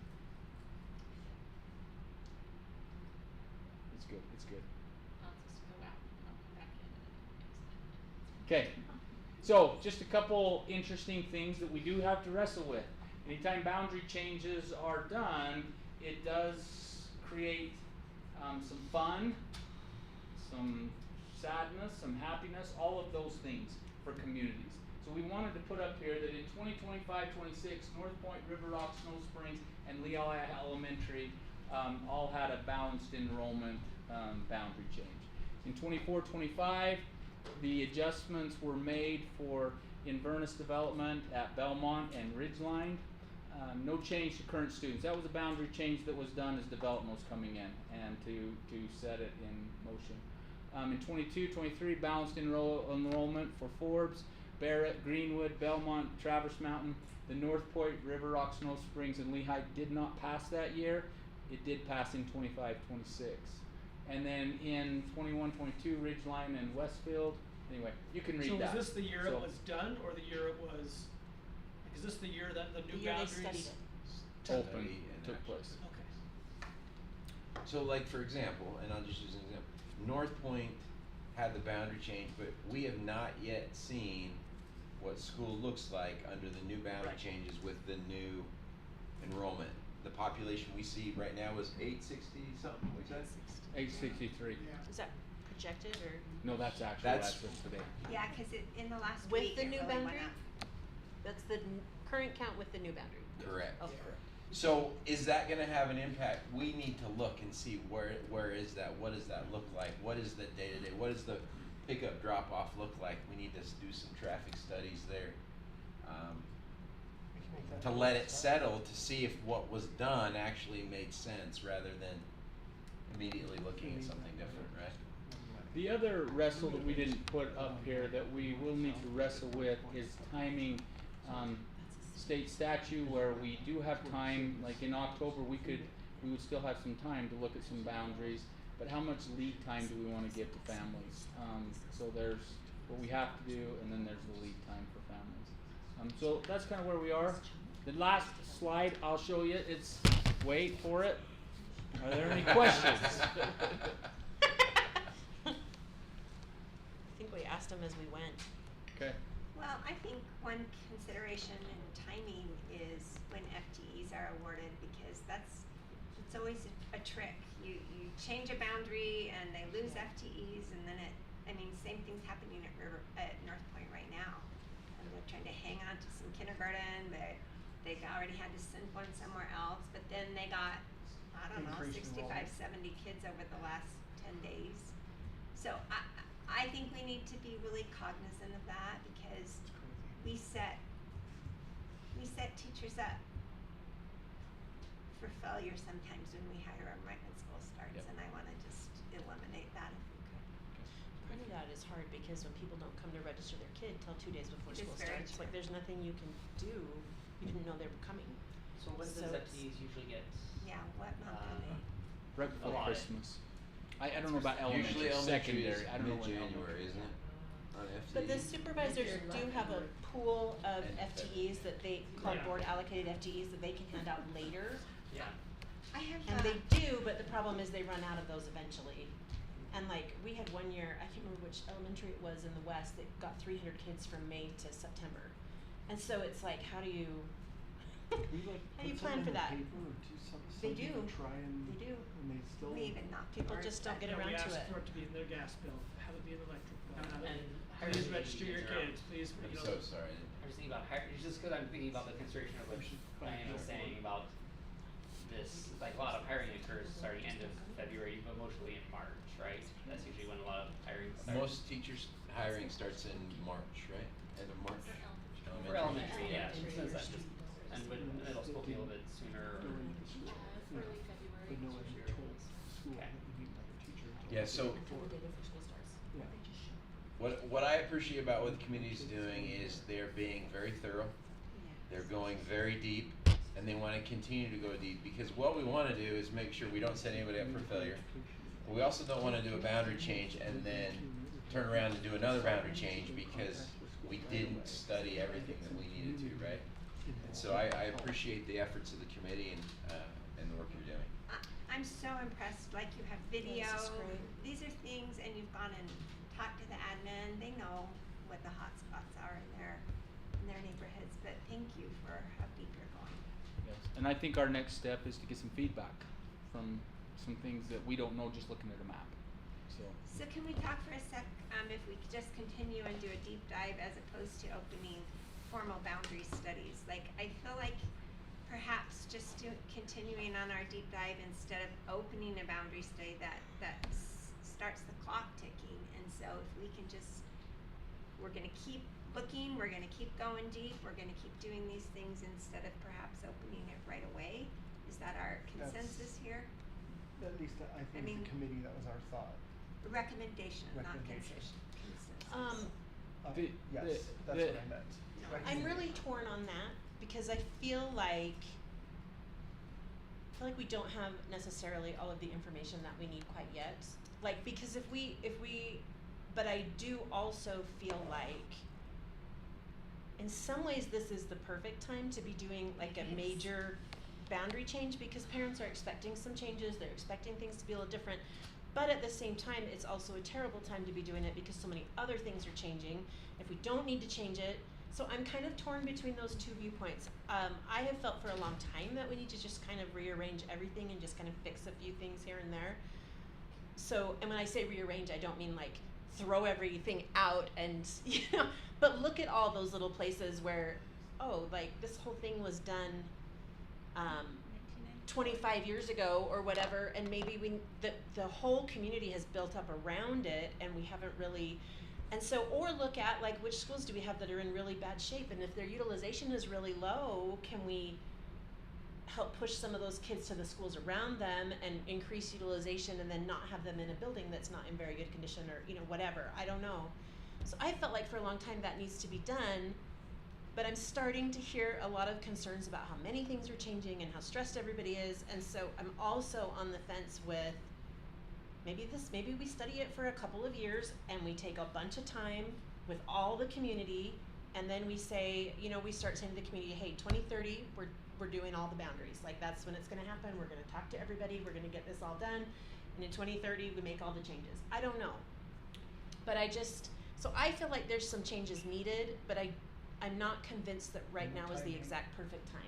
It's good. I'll just go out and I'll come back in. Okay, so just a couple interesting things that we do have to wrestle with. Anytime boundary changes are done, it does create some fun, some sadness, some happiness, all of those things for communities. So we wanted to put up here that in 2025-26, North Point, River Rock, Snow Springs, and Lehi Elementary all had a balanced enrollment boundary change. In 24-25, the adjustments were made for Inverness development at Belmont and Ridgeline. No change to current students. That was a boundary change that was done as development was coming in and to set it in motion. In 22-23, balanced enrollment for Forbes, Barrett, Greenwood, Belmont, Traverse Mountain. The North Point, River Rock, Snow Springs, and Lehi did not pass that year. It did pass in 25-26. And then in 21-22, Ridgeline and Westfield. Anyway, you can read So that. was this the year So- it was done, or the year it was, like, is this the year that the the new year they boundaries? studied it. Open Study and took action. place. Okay. So, like, for example, and I'll just use an example, North Point had the boundary change, but we have not yet seen what school looks like under the new boundary Right. changes with the new enrollment. The population we see right now is 860 something, what's that? 863. Is that projected or? No, that's actual. That's- That's today. Yeah, because in the last With week the it new really went boundary? up. That's the current count with the new boundary. Correct. Okay. So is that gonna have an impact? We need to look and see where is that, what does that look like? What is the day-to-day, what does the pickup drop-off look like? We need to do some traffic studies there. We can make that To the let last it slide. settle, to see if what was done actually made sense rather than immediately looking at something different, right? The other wrestle that we didn't put up here that we will need to wrestle with is timing. State statute where we do have time, like in October, we would still have some time to look at some boundaries, but how much lead time do we want to give to families? So there's what we have to do, and then there's the lead time for families. So that's kind of where we are. The last slide I'll show you, wait for it. Are there any questions? I think we asked them as we went. Okay. Well, I think one consideration in timing is when FTEs are awarded, because it's always a trick. You change a boundary and they lose FTEs, and then same thing's happening at North Point right now. And they're trying to hang on to some kindergarten. They've already had to send one somewhere else, but then they got, I don't know, Increased 65, enrollment. 70 kids over the last 10 days. So I think we need to be really cognizant of that, because we set teachers up for failure sometimes when we hire them right when school starts. Yep. And I want to just eliminate that if we could. Part of that is hard because when people don't come to register their kid till 2 days before It is school very starts, true. like there's nothing you can do. You didn't know they were coming. So when So does it's- FTEs usually get? Yeah, what month are they? Right before Allotted. Christmas. I don't know about elementary, Usually elementary secondary. is I don't know what mid-January, elementary isn't it? On FTE. But the supervisors do have a pool of And FTEs that they call Yeah. board allocated FTEs that they can hand out later. Yeah. I have And they do, but the problem is they run out of those eventually. And like, we had one year, I can't remember which elementary it was in the West, that got 300 kids from May to September. And so it's like, how do you, Can we like how do you put plan something for in that? the paper or do They something do. to try and They do. and they still we even knocked People doors, just don't but- get No, around we to ask it. for it to be in their gas bill, have it be an electric bill, have it, And please hiring register your agencies are- kids, please, I'm you know. so sorry. I was thinking about hiring, just because I'm thinking about the consideration of what We should Diane find was out. saying about this, like a lot of hiring occurs starting end of February, but mostly in March, right? That's usually when a lot of hiring starts. Most teachers hiring starts in March, right? End of March. For elementary, yeah, Elementary since or that's just, and with middle school be a little bit sooner or. during the school. early February. But no one Sure. told school Okay. that we need another teacher until Yeah, the so- day before. The day before school starts. Yeah. They just show. What I appreciate about what the community's doing is they're being very thorough. They're going very deep, and they want to continue to go deep, because what we want to do is make sure we don't set anybody up for failure. But we also don't want to do a boundary change and then turn around and do another boundary change because we didn't study everything that we needed to, right? And so I appreciate the efforts of the committee and the work you're doing. I'm so impressed, like you have video, this is great. these are things, and you've gone and talked to the admin, they know what the hot spots are in their neighborhoods, but thank you for how deep you're going. Yes. And I think our next step is to get some feedback from some things that we don't know just looking at a map. So can we talk for a sec, if we could just continue and do a deep dive as opposed to opening formal boundary studies? Like, I feel like perhaps just continuing on our deep dive instead of opening a boundary study that starts the clock ticking. And so if we can just, we're gonna keep looking, we're gonna keep going deep, we're gonna keep doing these things instead of perhaps opening it right away. Is that our consensus here? At least I think mean- the committee, that was our thought. Recommendation, not Recommendation. consensus. Yes, that's the- what I meant. I'm really torn on that because I feel like we don't have necessarily all of the information that we need quite yet. Like, because if we but I do also feel like in some ways this is the perfect time to be doing like a major boundary change, because parents are expecting some changes, they're expecting things to be a little different. But at the same time, it's also a terrible time to be doing it because so many other things are changing. If we don't need to change it, so I'm kind of torn between those two viewpoints. I have felt for a long time that we need to just kind of rearrange everything and just kind of fix a few things here and there. So, and when I say rearrange, I don't mean like throw everything out and, but look at all those little places where, oh, like this whole thing was done 25 years ago or whatever, and maybe the whole community has built up around it and we haven't really, and so, or look at like which schools do we have that are in really bad shape, and if their utilization is really low, can we help push some of those kids to the schools around them and increase utilization and then not have them in a building that's not in very good condition, or whatever, I don't know. So I felt like for a long time that needs to be done. But I'm starting to hear a lot of concerns about how many things are changing and how stressed everybody is, and so I'm also on the fence with maybe we study it for a couple of years and we take a bunch of time with all the community, and then we say, we start saying to the community, hey, 2030, we're doing all the boundaries. Like that's when it's gonna happen. We're gonna talk to everybody, we're gonna get this all done, and in 2030 we make all the changes. I don't know. But So I feel like there's some changes needed, but I'm not convinced that right now is the exact perfect time.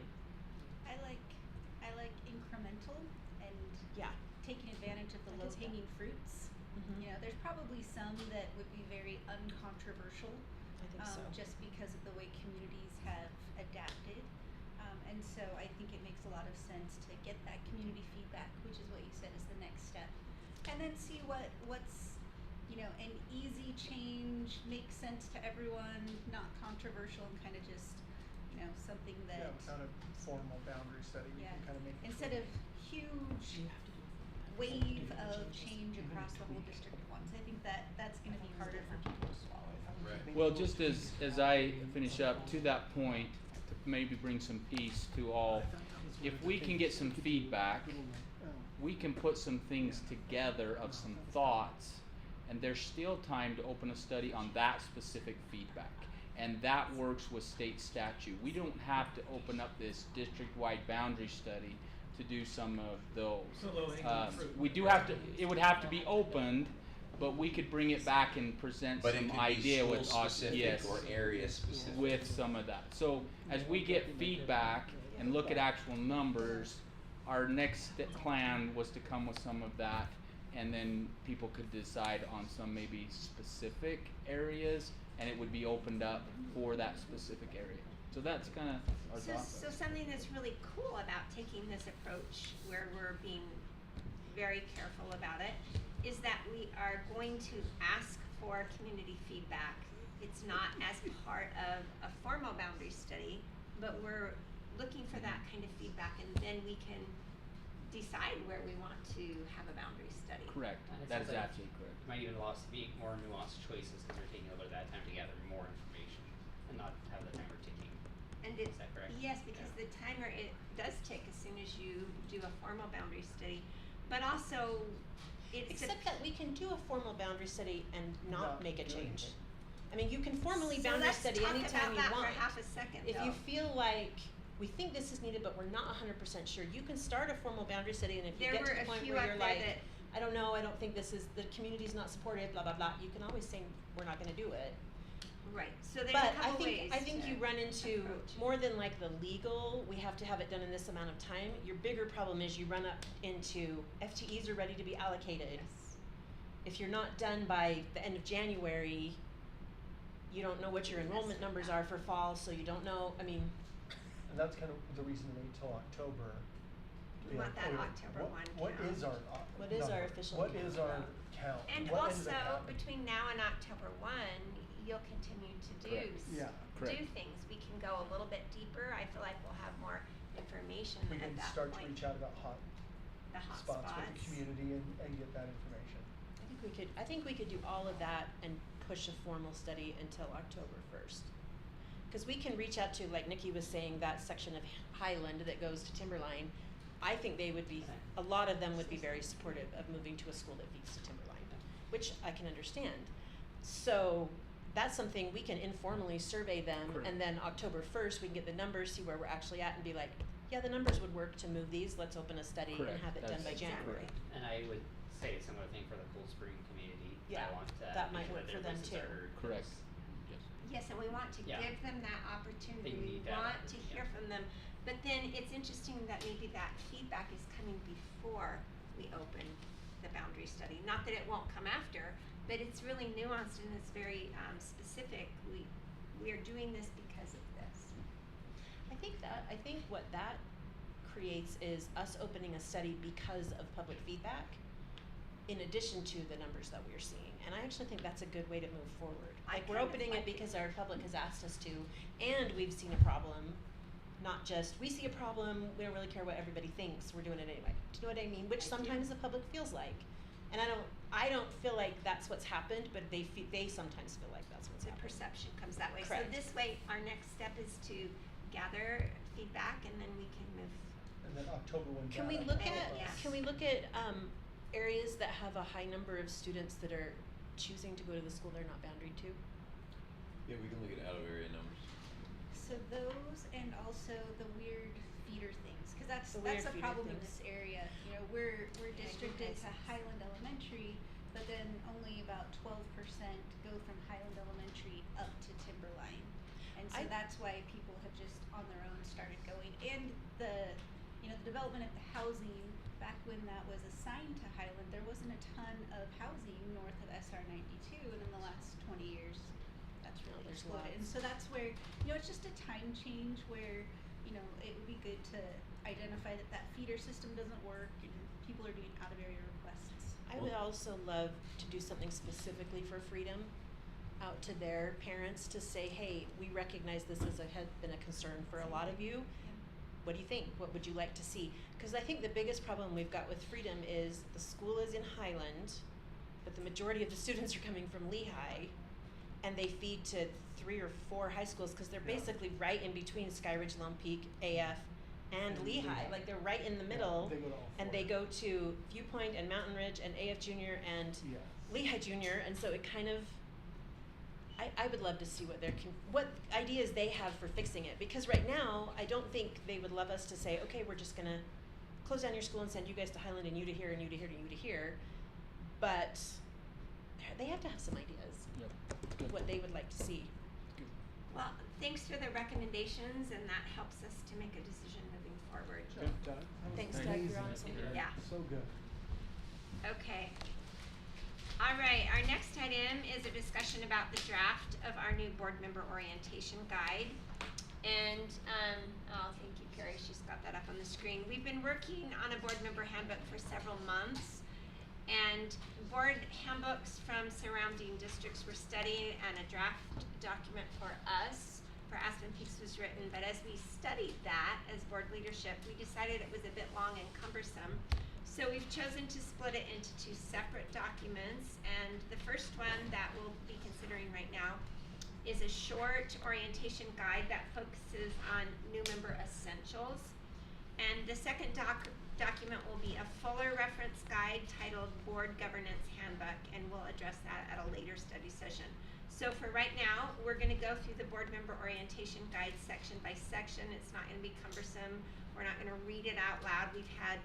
I like incremental and Yeah. taking advantage of the I low can see that. hanging fruits. Mhm. You know, there's probably some that would be very uncontroversial, I think so. just because of the way communities have adapted. And so I think it makes a lot of sense to get that community feedback, which is what you said is the next step, and then see what's an easy change, makes sense to everyone, not controversial, and kind of just something that without a formal boundary study, we can kind of make it instead of huge wave of change across the whole district at once. I think that's going to be harder for people to swallow. Right. Well, just as I finish up to that point, to maybe bring some peace to all, if we can get some feedback, we can put some things together of some thoughts, and there's still time to open a study on that specific feedback. And that works with state statute. We don't have to open up this district-wide boundary study to do some of those. So low-hanging fruit. We do have to, it would have to be opened, but we could bring it back and present But it some could idea be with school us, specific yes, or area specific. with some of that. So as we get feedback and look at actual numbers, our next plan was to come with some of that, and then people could decide on some maybe specific areas, and it would be opened up for that specific area. So that's kind of our thought. So something that's really cool about taking this approach, where we're being very careful about it, is that we are going to ask for community feedback. It's not as part of a formal boundary study, but we're looking for that kind of feedback, and then we can decide where we want to have a boundary study. Correct. And it That sounds is like absolutely correct. It might even be more nuanced choices because they're taking a little bit of that time to gather more information and not have the timer ticking. And Is that correct? Yes, because the timer, it does tick as soon as you do a formal boundary study, but also it's Except that we can do a formal boundary study and not Not make a do change. anything. I mean, you can formally so boundary let's study talk anytime about you that want. for half a second. If though. you feel like we think this is needed, but we're not 100% sure, you can start a formal boundary study, and if you There get were to the a point few where out you're there like, that I don't know, I don't think this is, the community's not supportive, blah, blah, blah, you can always say, we're not gonna do it. right. So there's But a I couple ways. think to you run into approach it. more than like the legal, we have to have it done in this amount of time. Your bigger problem is you run up into FTEs are ready to be allocated. Yes. If you're not done by the end of January, you don't know what your enrollment numbers are for fall, so you don't know, I mean, And that's kind of the reason to wait till October. to We be want like, that okay, October what- 1 What count. is our What is our number? official What count? is our count? And What ended also, up happening? between now and October 1, you'll continue to do Correct. Yeah. do Correct. things. We can go a little bit deeper. I feel like we'll have more information We at can that start to point. reach out about hot The hot spots with the community and get that information. I think we could do all of that and push a formal study until October 1st. Cause we can reach out to, like Nikki was saying, that section of Highland that goes to Timberline. I think they would be, a lot of them would be very supportive of moving to a school that feeds to Timberline, which I can understand. So that's something we can informally survey them, Correct. and then October 1st, we can get the numbers, see where we're actually at, and be like, yeah, the numbers would work to move these, let's open a study and Correct. have it done by That's January. correct. And I would say a similar thing for the Cold Spring community. Yeah, I want to that make might sure work that for their them voices too. are heard. Correct. Yes. Yes, and we want to Yeah. give them that opportunity. They We need that want to opportunity, hear yeah. from them. But then it's interesting that maybe that feedback is coming before we open the boundary study. Not that it won't come after, but it's really nuanced and it's very specific. We are doing this because of this. I think what that creates is us opening a study because of public feedback, in addition to the numbers that we're seeing. And I actually think that's a good way to move forward. I Like, we're kind of opening like it it. because our public has asked us to, and we've seen a problem. Not just, we see a problem, we don't really care what everybody thinks, we're doing it anyway. Do you know what I mean? Which I do. sometimes the public feels like. And I don't feel like that's what's happened, but they sometimes feel like that's what's The happened. perception comes that way. Correct. So this way, our next step is to gather feedback and then we can move. And then October 1 Can we data look will at, help Yes. us. can we look at areas that have a high number of students that are choosing to go to the school they're not boundaried to? Yeah, we can look at out of area numbers. So those, and also the weird feeder things, because that's The weird a feeder problem in things. this area. You know, we're Yeah, districted good to guys. Highland Elementary, but then only about 12% go from Highland And so that's why people have just on their own started going. And the development of the housing, back when that was assigned to Highland, there wasn't a ton of housing north of SR 92, and in the last 20 years, that's really There's exploded. lots. And so that's where, it's just a time change where, it would be good to identify that feeder system doesn't work and people are doing out of area requests. I would also love to do something specifically for Freedom out to their parents to say, hey, we recognize this has been a concern for a lot of you. What do you think? What would you like to see? Because I think the biggest problem we've got with Freedom is the school is in Highland, but the majority of the students are coming from Lehigh, and they feed to 3 or 4 high schools because they're basically right in between Skyridge, Lone Peak, AF, and Lehigh. Like they're right in the middle, They go to all and 4. they go to Viewpoint and Mountain Ridge and AF Junior and Yes. Lehigh Junior, and so it kind of, I would love to see what ideas they have for fixing it, because right now I don't think they would love us to say, okay, we're just gonna close down your school and send you guys to Highland and you to here and you to here and you to here, but they have to have some ideas of what they would like to see. Well, thanks for the recommendations, and that helps us to make a decision moving forward. Good, Doug. That was Thanks, Doug. amazing. You're awesome. Yeah. So good. Okay. All right, our next item is a discussion about the draft of our new board member orientation guide. And, thank you, Carrie, she's got that up on the screen. We've been working on a board member handbook for several months, and board handbooks from surrounding districts were studied, and a draft document for us, for Aspen Peaks, was written. But as we studied that as board leadership, we decided it was a bit long and cumbersome. So we've chosen to split it into 2 separate documents, and the first one that we'll be considering right now is a short orientation guide that focuses on new member essentials. And the second document will be a fuller reference guide titled Board Governance Handbook, and we'll address that at a later study session. So for right now, we're going to go through the board member orientation guide section by section. It's not going to be cumbersome. We're not going to read it out loud. We've had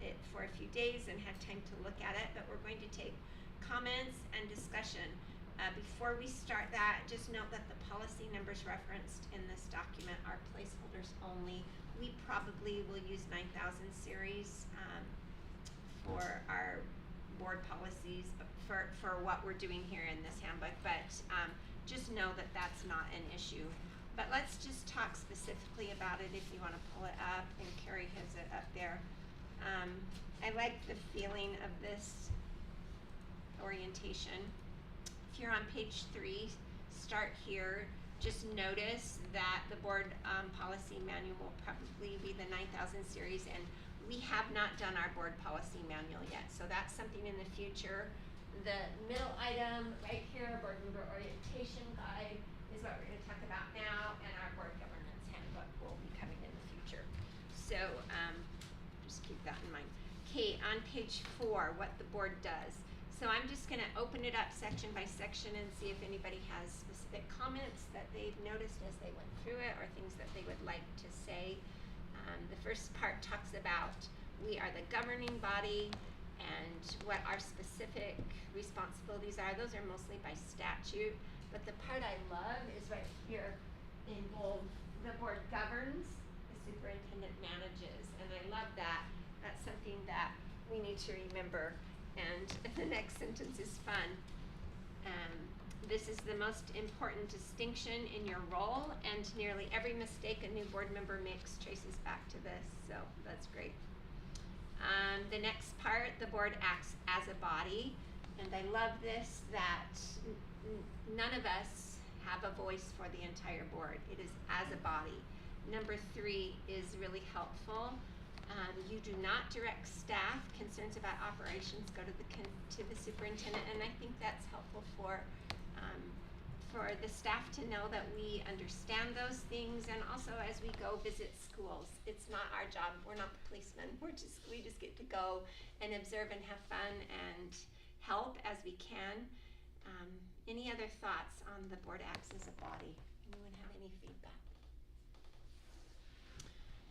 it for a few days and had time to look at it, but we're going to take comments and discussion. Before we start that, just note that the policy numbers referenced in this document are placeholders only. We probably will use 9000 series for our board policies, for what we're doing here in this handbook, but just know that that's not an issue. But let's just talk specifically about it if you want to pull it up, and Carrie has it up there. I like the feeling of this orientation. If you're on page 3, start here. Just notice that the board policy manual will probably be the 9000 series, and we have not done our board policy manual yet, so that's something in the future. The middle item right here, board member orientation guide, is what we're going to talk about now, and our board governance handbook will be coming in the future. So just keep that in mind. Okay, on page 4, what the board does. So I'm just going to open it up section by section and see if anybody has specific comments that they've noticed as they went through it, or things that they would like to say. The first part talks about we are the governing body and what our specific responsibilities are. Those are mostly by statute. But the part I love is right here in bold. The board governs, the superintendent manages. And I love that. That's something that we need to remember. And the next sentence is fun. This is the most important distinction in your role, and nearly every mistake a new board member makes traces back to this. So that's great. The next part, the board acts as a body. And I love this, that none of us have a voice for the entire board. It is as a body. Number 3 is really helpful. You do not direct staff. Concerns about operations go to the superintendent, and I think that's helpful for the staff to know that we understand those things, and also as we go visit schools. It's not our job. We're not the policemen. We just get to go and observe and have fun and help as we can. Any other thoughts on the board acts as a body? Anyone have any feedback?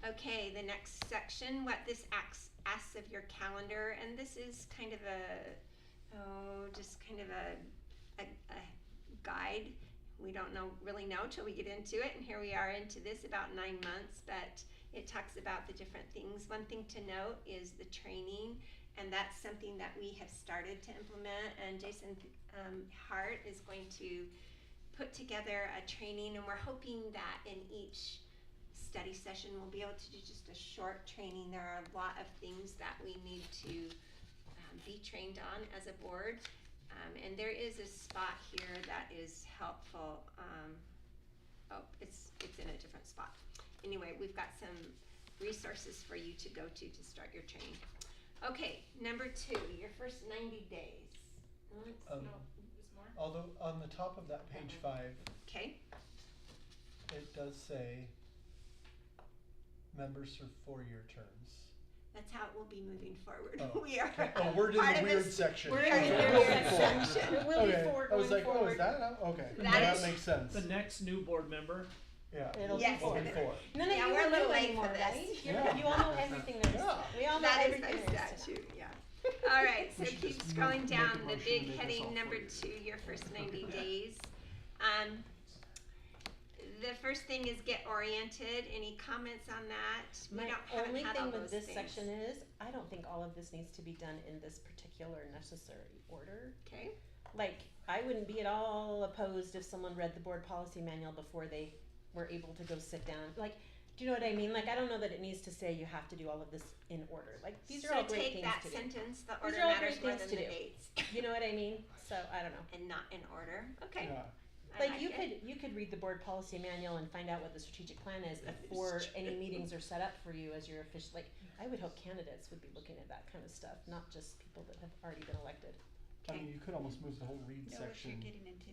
Okay, the next section, what this asks of your calendar, and this is kind of a guide. we don't really know till we get into it, and here we are into this about 9 months, but it talks about the different things. One thing to note is the training, and that's something that we have started to implement, and Jason Hart is going to put together a training, and we're hoping that in each study session we'll be able to do just a short training. There are a lot of things that we need to be trained on as a board, and there is a spot here that is helpful. It's in a different spot. Anyway, we've got some resources for you to go to start your training. Okay, number 2, your first 90 days. No, there's more. Although on the top of that page 5, Okay. it does say members serve 4-year terms. That's how it will be moving forward. Oh, We are. okay. Oh, we're in part the of weird this- section. We're in Okay. the It will be weird 4. section. It will be Okay. 4 I was going like, forward. oh, is that okay? That is- makes sense. The next new board member. Yeah. It'll Yes. be Will 4. be 4. None of Yeah, you we're a are little new late anymore, for this. right? Yeah. You all know everything there is. Yeah. We all know That is everything by there is. statute, yeah. All right, so We should keep just scrolling make a down. The motion to big make us all heading number 4 years. 2, your first 90 days. The first thing is get oriented. Any comments on that? My haven't only had thing all with those this things. section is, I don't think all of this needs to be done in this particular necessary order. Okay. Like, I wouldn't be at all opposed if someone read the board policy manual before they were able to go sit down. Like, do you know what I mean? Like, I don't know that it needs to say you have to do all of this in order. Like, these are all great take things that to do. sentence, the These order are all matters great more things than to the do. dates. You know what I mean? So, I don't know. And not in order. Okay. Yeah. I Like, it. you could read the board policy manual and find out what the strategic plan is before any meetings are set up for you as your official, like, I would hope candidates would be looking at that kind of stuff, not just people that have already been elected. I mean, you could almost move the whole read Know what section you're getting into.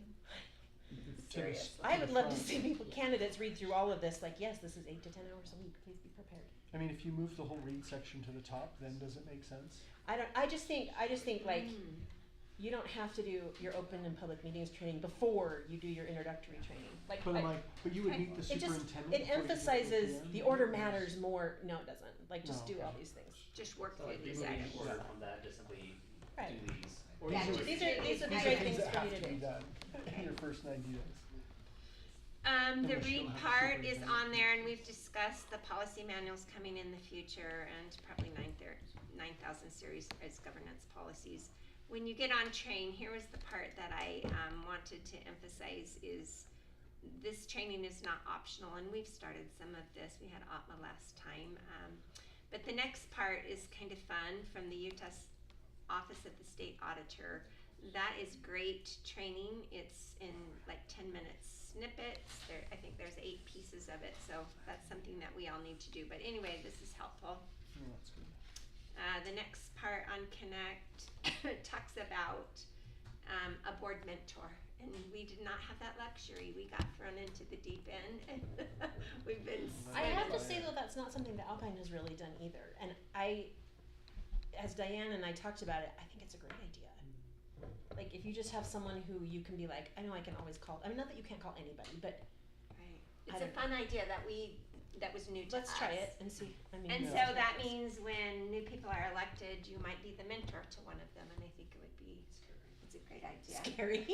Serious. I would love to front. see people, candidates read through all of this, like, yes, this is 8 to 10 hours a week, please be prepared. I mean, if you move the whole read section to the top, then does it make sense? I just think like, you don't have to do your open and public meetings training before you do your introductory training. Like, But but you would meet the it just, superintendent. it before you do emphasizes PM? the order matters more, no it doesn't, like, just No, do all okay. these things. Just work So through like these moving items. forward from that, just simply Right. do these. Or Yeah, these just- These are these great are things things that for have you to to be do. done in your first 90 days. The Unless you read don't have a part is superintendent. on there, and we've discussed the policy manuals coming in the future, and probably 9,000 series as governance policies. When you get on train, here was the part that I wanted to emphasize is this training is not optional, and we've started some of this. We had OTMA last time. But the next part is kind of fun from the Utah Office of the State Auditor. That is great training. It's in like 10-minute snippets. I think there's 8 pieces of it, so that's something that we all need to do. But anyway, this is helpful. Oh, that's good. The next part on Connect talks about a board mentor, and we did not have that luxury. We got thrown into the deep end, and we've been. I have to say though, that's not something that Alpine has really done either, and as Diane and I talked about it, I think it's a great idea. Like, if you just have someone who you can be like, I know I can always call, I mean, not that you can't call anybody, but Right. I It's a don't fun idea that was new to let's us. try it and see. I mean, And Yeah. so that means when new people are elected, you might be the mentor to one of them, and I think it would be, it's a great idea. scary.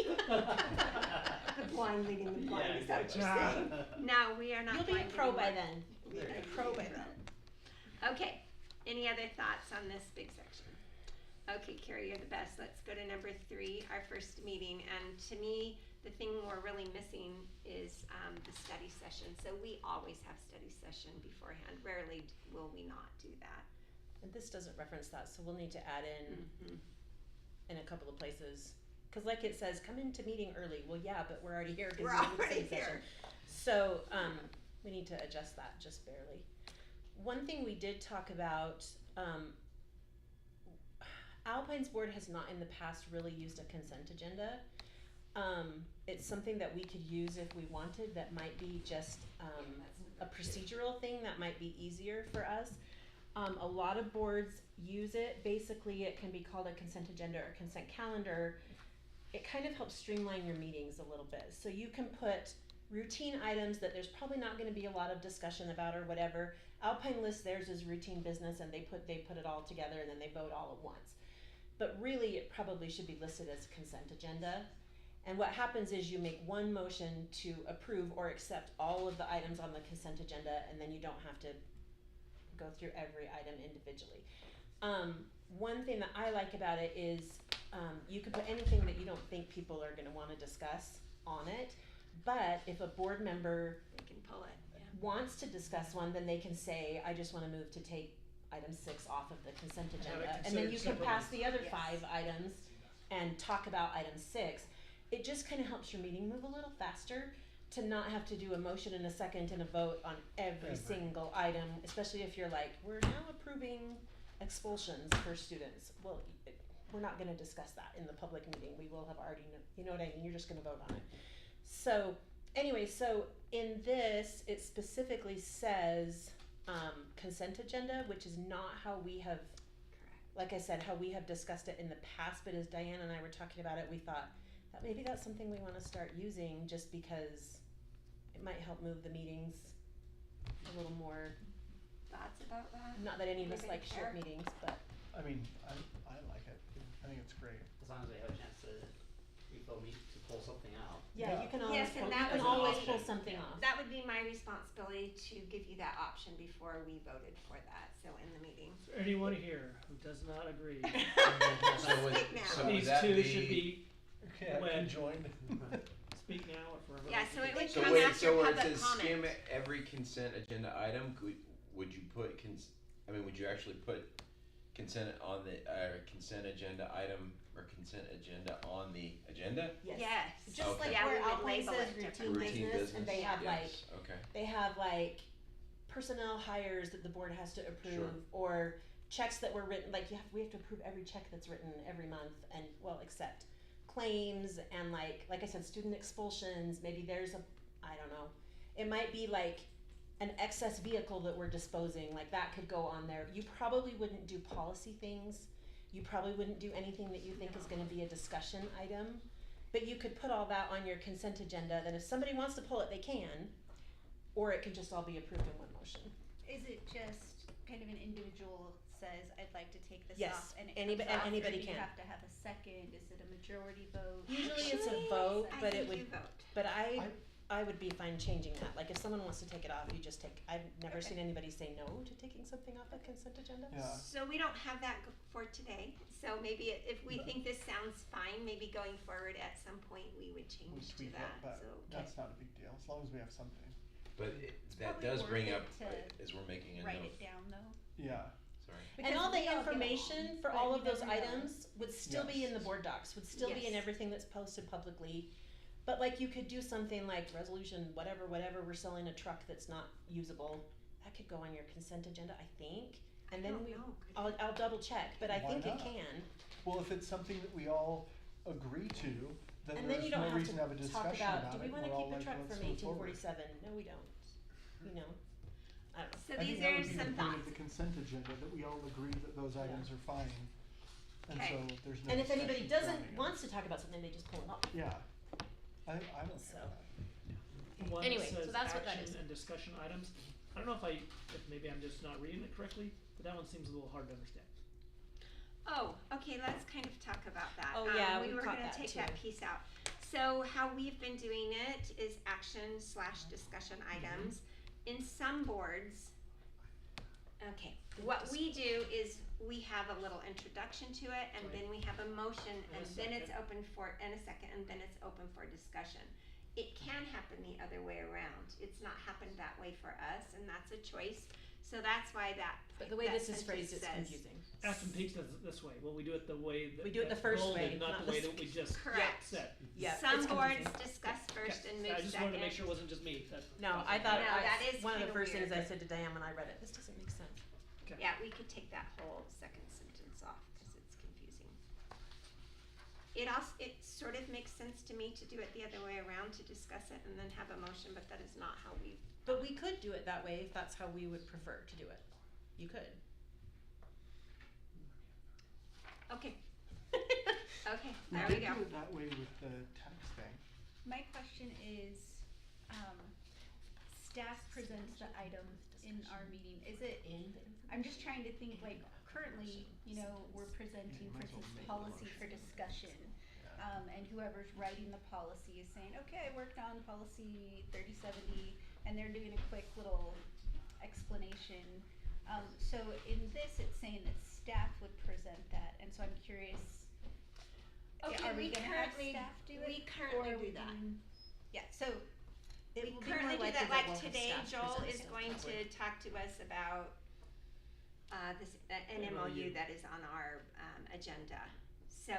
The blind leading the blind, Yeah, is that what you're exactly. saying? No, we are not You'll be a blind pro by anymore. then. We You'll be are a pro by then. Okay, any other thoughts on this big section? Okay, Carrie, you're the best. Let's go to number 3, our first meeting. And to me, the thing we're really missing is the study session. So we always have study session beforehand. Rarely will we not do that. And this doesn't reference that, so we'll need to add Mm-hmm. in a couple of places. Because like it says, come into meeting early. Well, yeah, but we're already here because We're we're in the already study session. here. So we need to adjust that just barely. One thing we did talk about, Alpine's board has not in the past really used a consent agenda. It's something that we could use if we wanted, that might be just a procedural thing that might be easier for us. A lot of boards use it. Basically, it can be called a consent agenda or consent calendar. It kind of helps streamline your meetings a little bit. So you can put routine items that there's probably not going to be a lot of discussion about or whatever. Alpine lists theirs as routine business, and they put it all together, and then they vote all at once. But really, it probably should be listed as a consent agenda. And what happens is you make one motion to approve or accept all of the items on the consent agenda, and then you don't have to go through every item individually. One thing that I like about it is you can put anything that you don't think people are going to want to discuss on it, but if a board member They can pull it. Yeah. wants to discuss one, then they can say, I just want to move to take item 6 off of the consent And have it agenda, and then you can considered pass separately. the other Yes. 5 items and talk about item 6. It just kind of helps your meeting move a little faster to not have to do a motion and a second and a vote on every single item, especially if you're like, we're now approving expulsions for students. Well, we're not going to discuss that in the public meeting. We will have already you know what I mean? You're just going to vote on it. So anyway, so in this, it specifically says consent agenda, which is not how we have, like I said, how we have discussed it in the past, but as Diane and I were talking about it, we thought that maybe that's something we want to start using just because it might help move the meetings a little more. Thoughts about that? Not that any of us Anybody like care? short meetings, but I mean, I like it. I think it's great. As long as we have a chance to pull something out. yeah, Yeah. you can always Yes, and pull, that you can was always an pull option. something off. That would be my responsibility to give you that option before we voted for that, so in the meeting. Is there anyone here who does not agree? So would, Speak now. so would These that two be, should be Okay, I When- can join. speak now or forever. Yeah, so it would so come wait, after so where it public says comment. skim every consent agenda item, would you put would you actually put consent on the consent agenda item or consent agenda on the agenda? Yes. Just Okay. like Yeah, where we would Alpine label says it routine differently. business, and they have like Yes, okay. they have like personnel hires that the board has to approve, Sure. or checks that were written. Like we have to approve every check that's written every month, and except claims and like I said, student expulsions. Maybe there's I don't know. It might be like an excess vehicle that we're disposing. Like that could go on there. You probably wouldn't do policy things. You probably wouldn't do anything that you think is going to be a discussion item. But you could put all that on your consent agenda. Then if somebody wants to pull it, they can. Or it can just all be approved in one motion. Is it just kind of an individual says, I'd like to take this Yes, off, and it anybody- comes off, and anybody or do you can. have to have a second? Is it a majority vote? Usually it's a Actually, vote, I but think it would. you vote. But I would be fine changing that. Like if someone wants to take it off, you just take. I've never Okay. seen anybody say no to taking something off a consent agenda. Yeah. So we don't have that for today, so maybe if we think this sounds fine, maybe going forward at some point we would We change to tweak it, that, but so. that's not a big deal, as long as we have something. But that probably does worth bring it up, to as we're making a Write note, it down though. Yeah. sorry. And Because all the we all get information along, for but all you of those never know. items would still be Yes. in the board docs, would still be in Yes. everything that's posted publicly. But like you could do something like resolution, whatever, we're selling a truck that's not usable. That could go on your consent agenda, I think. And then don't know. I'll double check, but I Why think it not? can. Well, if it's something that we all agree to, then And then there's you don't no have reason to have a to talk discussion about, about do we it. wanna We're all keep the like, truck let's from move forward. 1847? No, we don't. You know, I don't know. So I these think that are would be some the point of thoughts. the consent agenda, that we all agree that those items are fine. And Okay. so there's no And if anybody discussion doesn't, surrounding it. wants to talk about something, they just pull it off. Yeah. I'm okay So. with that. One Anyway, that says so that's what that action is. and discussion items. I don't know if maybe I'm just not reading it correctly, but that one seems a little hard to understand. Oh, okay, let's kind of talk about that. Oh, yeah, we we were caught gonna that take too. that piece out. So how we've been doing it is action/discussion items. In some boards, okay, what we do is we have a little introduction to it, and then we have a motion, and then it's open for, and a second, and then it's open for discussion. It can happen the other way around. It's not happened that way for us, and that's a choice. So that's why that. But the way that this is sentence phrased, it's says- confusing. Aspen Peaks does it this way. Well, we do it the way that We do it the that's first bolded, way, not not the way the that we just Correct. said. Yeah, Some it's boards confusing. discuss first and move I second. just wanted to make sure it wasn't just me. No, I thought No, that is one of the kinda first things weird. I said to Diane when I read it. This doesn't make sense. Okay. Yeah, we could take that whole second sentence off because it's confusing. It sort of makes sense to me to do it the other way around, to discuss it and then have a motion, but that is not how we. But we could do it that way if that's how we would prefer to do it. You could. Okay. Okay, there we did go. do it that way with the tax thing. My question is, staff presents the item in our meeting. Is it, I'm just trying to think like currently, we're presenting, for instance, policy for discussion. and whoever's writing the policy is saying, okay, I worked on policy 3070, and they're doing a quick little explanation. So in this, it's saying that staff would present that, and so I'm curious. Okay, are we gonna have currently staff do it? we currently or are we do that. Yeah, so It We will be currently more do likely that. Like we'll have today, staff Joel present is stuff going to forward. talk to us about an MOU that is on our agenda. So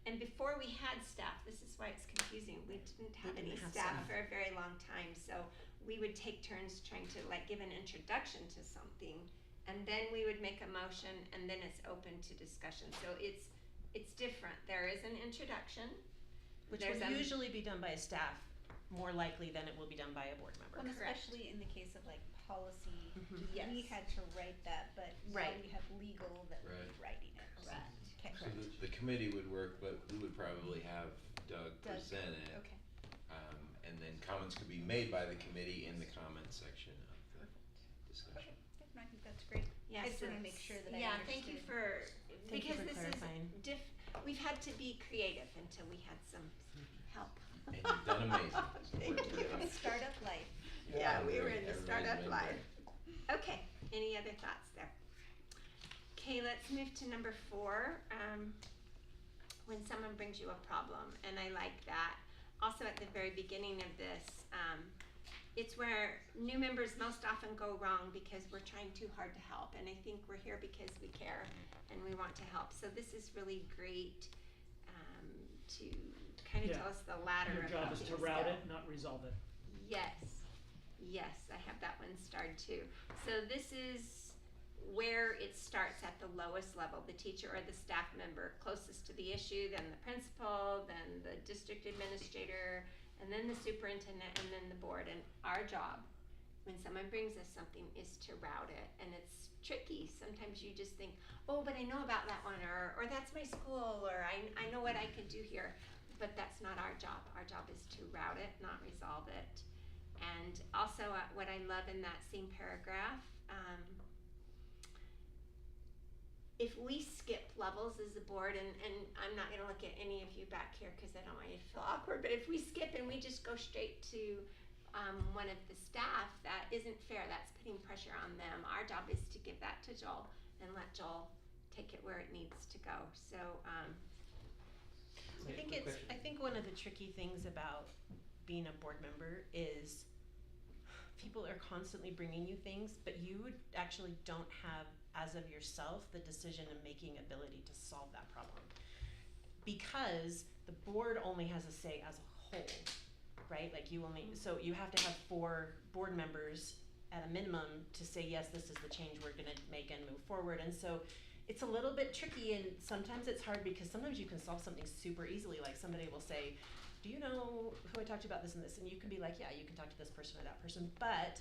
and before we had staff, this is why it's confusing. We didn't have We any didn't have staff staff. for a very long time. So we would take turns trying to like give an introduction to something, and then we would make a motion, and then it's open to discussion. So it's different. There is an introduction, Which there's will a- usually be done by a staff more likely than it will be done by a board member. well, Correct. especially in the case of like policy, Mhm. Yes. we had to write that, but Right. now we have legal that would Right. be writing it. Right. Okay. So the committee would work, but we would probably have Doug Doug, present it. Okay. And then comments could be made by the committee in the comment section of the discussion. Okay. I think that's great. Yeah, I just so wanna make sure that I yeah, thank you understood. for Thank you because for this clarifying. is we've had to be creative until we had some help. And you've done amazing. Thank you. Startup life. Yeah, we were in the Everybody's startup been life. Okay, any other thoughts there? Okay, let's move to number 4. When someone brings you a problem, and I like that. Also at the very beginning of this, it's where new members most often go wrong because we're trying too hard to help, and I think we're here because we care and we want to help. So this is really great to kind of Yeah. tell us the ladder Your of job how is to things route go. it, not resolve it. Yes, I have that one starred too. So this is where it starts at the lowest level, the teacher or the staff member closest to the issue, then the principal, then the district administrator, and then the superintendent, and then the board. And our job, when someone brings us something, is to route it. And it's tricky. Sometimes you just think, oh, but I know about that one, or that's my school, or I know what I could do here. But that's not our job. Our job is to route it, not resolve it. And also what I love in that same paragraph, if we skip levels as a board, and I'm not going to look at any of you back here because I don't want you to feel awkward, but if we skip and we just go straight to one of the staff, that isn't fair. That's putting pressure on them. Our job is to give that to Joel and let Joel take it where it needs to go. So I think one of the tricky things about being a board member is people are constantly bringing you things, but you actually don't have, as of yourself, the decision and making ability to solve that problem. Because the board only has a say as a whole, right? Like so you have to have 4 board members at a minimum to say, yes, this is the change we're gonna make and move forward. And so it's a little bit tricky, and sometimes it's hard because sometimes you can solve something super easily. Like somebody will say, do you know who I talked to about this and this? And you can be like, yeah, you can talk to this person or that person. But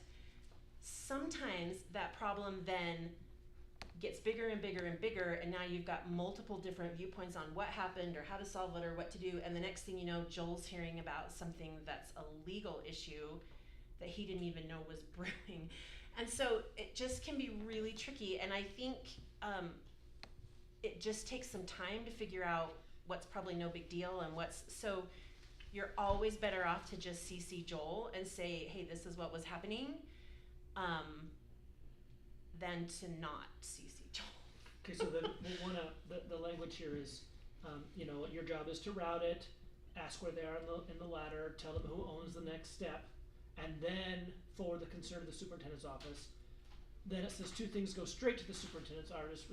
sometimes that problem then gets bigger and bigger and bigger, and now you've got multiple different viewpoints on what happened or how to solve it or what to do. And the next thing you know, Joel's hearing about something that's a legal issue that he didn't even know was brewing. And so it just can be really tricky. And I think it just takes some time to figure out what's probably no big deal and so you're always better off to just CC Joel and say, hey, this is what was happening, than to not CC Joel. Okay, so then we'll wanna, the language here is, your job is to route it, ask where they are in the ladder, tell them who owns the next step, and then forward the concern to the superintendent's office. Then it says 2 things go straight to the superintendent's office,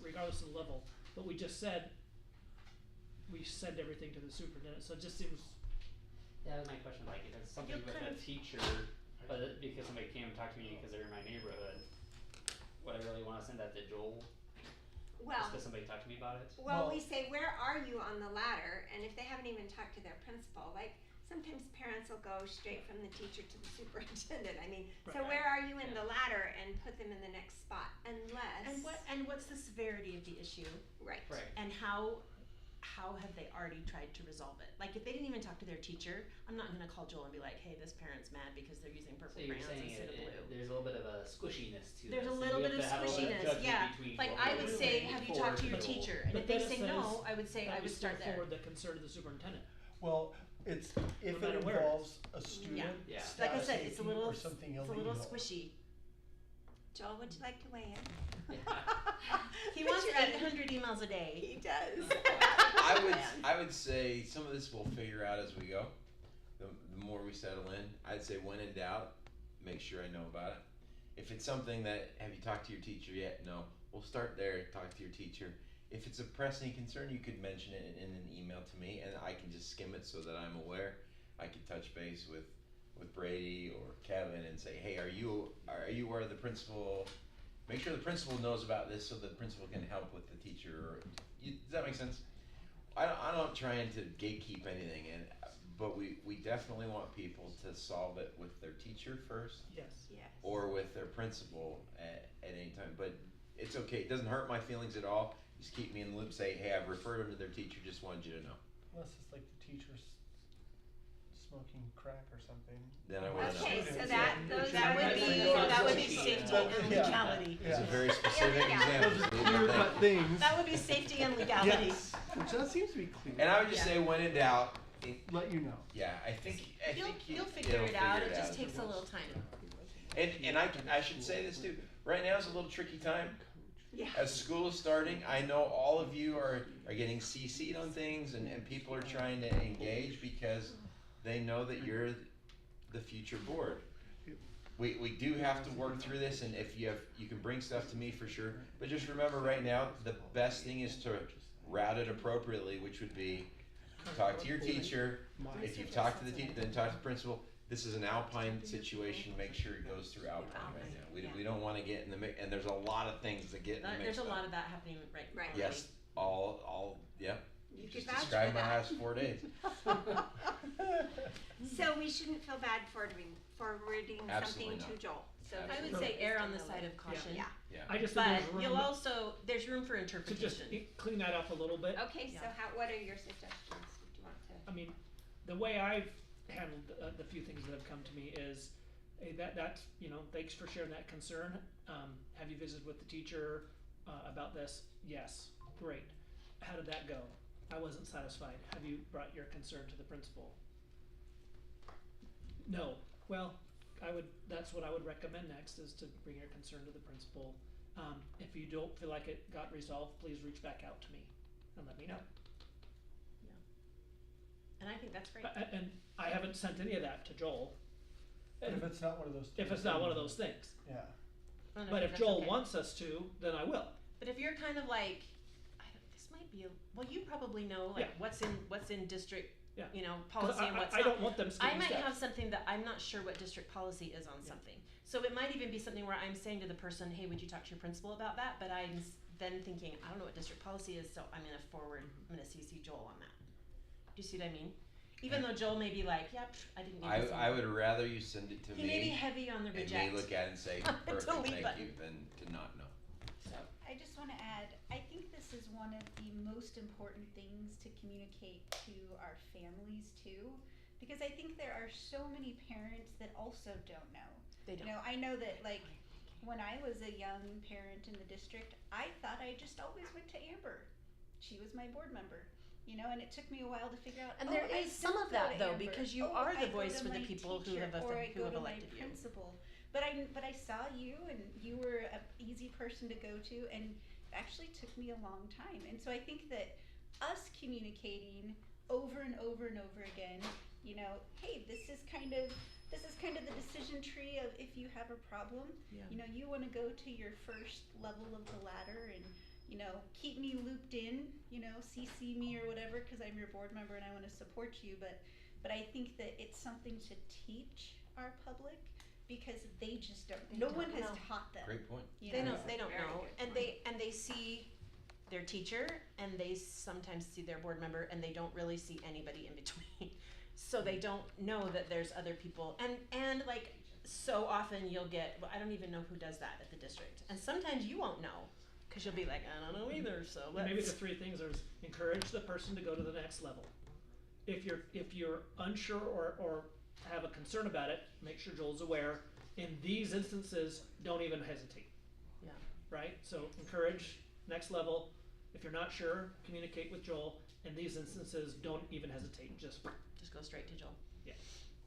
regardless of the level. But we just said we send everything to the superintendent, so it just seems. That was my question, like if it's something You'll with kind a of- teacher, but because somebody came and talked to me because they're in my neighborhood, would I really wanna send that to Joel? well, Just cause somebody talked to me about it? Well, Well- we say, where are you on the ladder? And if they haven't even talked to their principal, like, sometimes parents will go straight from the teacher to the superintendent. I mean, so Right. where are you in the ladder, and put them in the next spot, unless. And what's the severity of the issue, Right. Right. and how how have they already tried to resolve it? Like, if they didn't even talk to their teacher, I'm not gonna call Joel and be like, hey, this parent's mad because they're using purple So you're crayons saying instead of blue. there's a little bit of a squishiness to There's this. a little and we bit of have to have a little squishiness, judgment yeah. between Like, what I we're would doing say, have you talked to your forward teacher? But And if they then it say says no, I would say, that I you would still start there. forward the concern to the superintendent. Well, if No it matter where it involves a student, Yeah. staff Like I said, it's a safety, little, or something it's a illegal. little squishy. Joel, would you like to weigh in? He wants Put you at- 800 emails a day. He does. I would say some of this we'll figure out as we go. The more we settle in, I'd say when in doubt, make sure I know about it. If it's something that, have you talked to your teacher yet? No. We'll start there, talk to your teacher. If it's a pressing concern, you could mention it in an email to me and I can just skim it so that I'm aware. I could touch base with Brady or Kevin and say, hey, are you aware of the principal? Make sure the principal knows about this so the principal can help with the teacher. Does that make sense? I'm not trying to gatekeep anything, but we definitely want people to solve it with their teacher first Yes. Yes. or with their principal at any time. But it's okay. It doesn't hurt my feelings at all. Just keep me in the loop. Say, hey, I've referred them to their teacher. Just wanted you to know. Unless it's like the teacher's smoking crack or something. Then I want to know. Okay, so Students, that yeah. goes. That would be, Yeah. that would be safety and Yeah. legality. It's a Yeah. very specific Yeah. Those example. are clear-cut things. That would be safety and legality. Yes, which that seems to be clear. And I would just Yeah. say, when in doubt, Let you know. yeah, I think You'll figure it out. It just takes a little time. And I should say this too. Right now is a little tricky time. Yeah. As school is starting, I know all of you are getting CC'd on things and people are trying to engage because they know that you're the future board. We do have to work through this, and if you can bring stuff to me for sure. But just remember right now, the best thing is to route it appropriately, which would be talk to your teacher. If you've talked to the teacher, then talk to the principal. This is an Alpine situation. Make sure it goes through Alpine right now. We don't want to get in the mix, and there's a lot of things that get in the mix. There's a lot of that happening right. Right. Yes, all, yep. You could Just vouch describe for my that. last 4 days. So we shouldn't feel bad forwarding Absolutely something not. to Joel. So I would No. say err on the side of caution. Yeah. Yeah. I just think But there's you'll room also, there's room for to just interpretation. clean that up a little bit. Okay. So Yeah. what are your suggestions? Do you want to? I mean, the way I've handled the few things that have come to me is, hey, that's, thanks for sharing that concern. Have you visited with the teacher about this? Yes. Great. How did that go? I wasn't satisfied. Have you brought your concern to the principal? No. Well, that's what I would recommend next, is to bring your concern to the principal. If you don't feel like it got resolved, please reach back out to me and let me know. And I think that's great. And I haven't sent any of that to Joel. But if it's not one of those. If it's not one of those things. Yeah. And I But think if that's Joel okay. wants us to, then I will. But if you're kind of like, this might be well, you probably know like Yeah. what's in district, Yeah. 'Cause policy and what's I not. don't want them I skipping might steps. have something that I'm not sure what district policy is on something. So it might even be something where I'm saying to the person, hey, would you talk to your principal about that? But I'm then thinking, I don't know what district policy is, so I'm gonna CC Joel on that. Do you see what I mean? Even though Joel may be like, yep, I didn't need this. I would rather you send it to He me may be heavy on the and reject. me look at it and say, perfect, Delete thank button. you, than to not know. So I just want to add, I think this is one of the most important things to communicate to our families too, because I think there are so many parents that also don't know. they don't. I know that like when I was a young parent in the district, I thought I just always went to Amber. She was my board member. And it took me a while to figure out. And there I is some don't of go that to though, Amber. because you Oh, are the I go voice to for the my people who teacher, have or I who go have to my elected you. principal. But I saw you, and you were an easy person to go to, and it actually took me a long time. And so I think that us communicating over and over and over again, hey, this is kind of the decision tree of if you have a problem. Yeah. You want to go to your first level of the ladder and keep me looped in, CC me or whatever, because I'm your board member and I want to support you. But I think that it's something to teach our public, because they just don't. They No don't one has know. taught them. Great point. you They know? don't. They don't Very know, good and they see their teacher, and they sometimes see their board member, and they don't really see anybody in between. So they don't know that there's other people, and like so often you'll get. Well, I don't even know who does that at the district, and sometimes you won't know, Because you'll be like, I don't know either, so let's. Maybe the three things are encourage the person to go to the next level. If you're unsure or have a concern about it, make sure Joel's aware. In these instances, don't even hesitate. Yeah. Right? So encourage, next level. If you're not sure, communicate with Joel. In these instances, don't even hesitate. Just go straight to Joel. Yeah.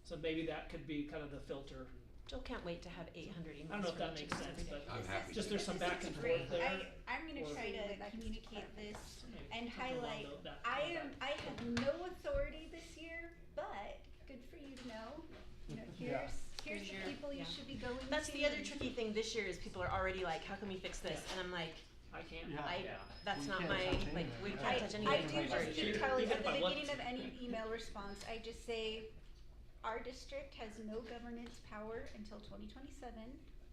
So maybe that could be kind of the filter. Joel can't wait to have 800 emails. I don't know if that makes sense, but I'm happy. just there's some back and Great. forth there. I'm going to or- try to communicate this and Something along highlight. that I have no authority this year, but good for you to know. You know, here's Here's the your- people you yeah. should be going That's to. the other tricky thing this year is people are already like, how can we fix this? Yeah. And I'm like, I can't. Yeah. that's We not can't my, touch like, anything, we yeah. can't touch I anything. do Right. just Sure. Carly, Even at the by what- beginning of any email response, I just say, our district has no governance power until 2027,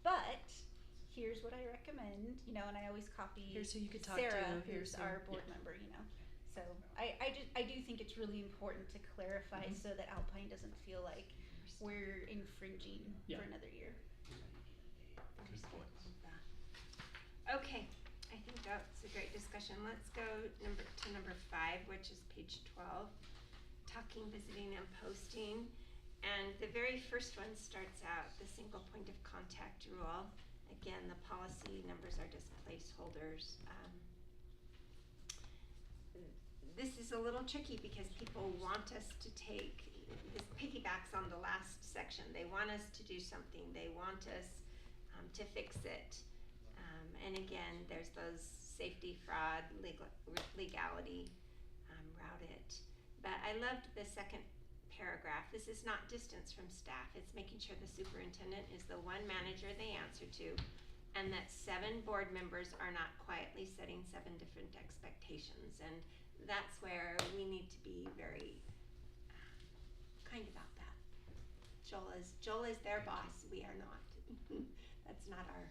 but here's what I recommend, you know, and I always copy Here's who you could talk Sarah, to. who's Here's our board member, you know. So I do think it's really important to clarify Mm-hmm. so that Alpine doesn't feel like we're infringing Yeah. for another year. Okay, I think that's a great discussion. Let's go to number 5, which is page 12, talking, visiting, and posting. And the very first one starts out the single point of contact rule. Again, the policy numbers are just placeholders. This is a little tricky because people want us to take, this piggybacks on the last section. They want us to do something. They want us to fix it. And again, there's those safety, fraud, legality, route it. But I loved the second paragraph. This is not distance from staff. It's making sure the superintendent is the one manager they answer to, and that 7 board members are not quietly setting 7 different expectations. And that's where we need to be very kind about that. Joel is their boss. We are not. That's not our place.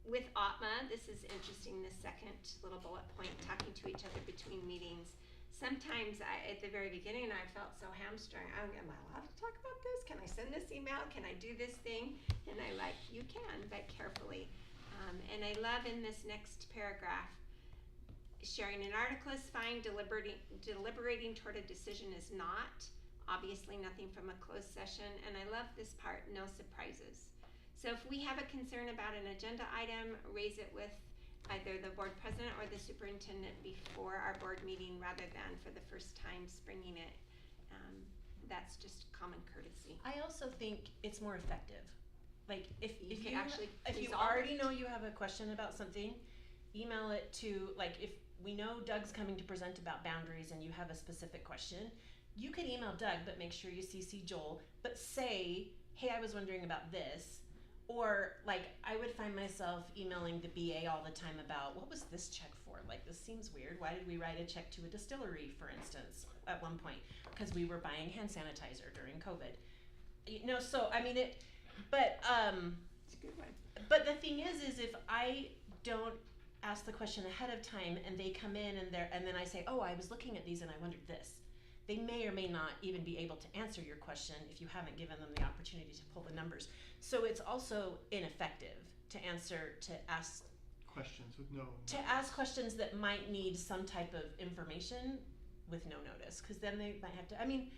With OTMA, this is interesting, the second little bullet point, talking to each other between meetings. Sometimes at the very beginning, I felt so hamstrung. Am I allowed to talk about this? Can I send this email? Can I do this thing? And I you can, but carefully. And I love in this next paragraph, sharing an article is fine, deliberating toward a decision is not. Obviously nothing from a closed session. And I love this part, no surprises. So if we have a concern about an agenda item, raise it with either the board president or the superintendent before our board meeting rather than for the first time springing it. That's just common courtesy. I also think it's more effective. Like if You you can actually if you resolve already it. know you have a question about something, email it to, like, if we know Doug's coming to present about boundaries and you have a specific question, you could email Doug, but make sure you CC Joel, but say, hey, I was wondering about this. Or, like, I would find myself emailing the BA all the time about, what was this check for? Like, this seems weird. Why did we write a check to a distillery, for instance, at one point? Because we were buying hand sanitizer during COVID. You know, so, I mean, but It's a good one. but the thing is if I don't ask the question ahead of time and they come in and then I say, oh, I was looking at these and I wondered this, they may or may not even be able to answer your question if you haven't given them the opportunity to pull the numbers. So it's also ineffective to ask Questions with no. ask questions that might need some type of information with no notice, because then they might have to, I mean,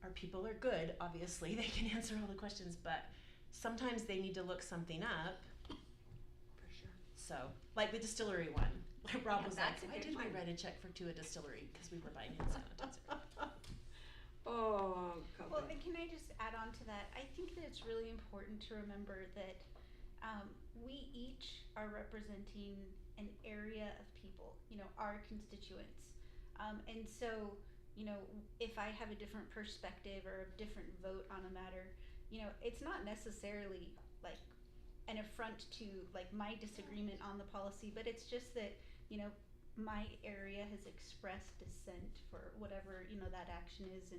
our people are good, obviously, they can answer all the questions, but sometimes they need to look something up. For sure. So, like the distillery one, where Rob Yeah, was like, that's a why good did we one. write a check to a distillery? Because we were buying hand sanitizer. Oh, COVID. Well, and can I just add on to that? I think that it's really important to remember that we each are representing an area of people, you know, our constituents. And so, you know, if I have a different perspective or a different vote on a matter, you know, it's not necessarily like an affront to like my disagreement on the policy, but it's just that, you know, my area has expressed dissent for whatever, you know, that action is,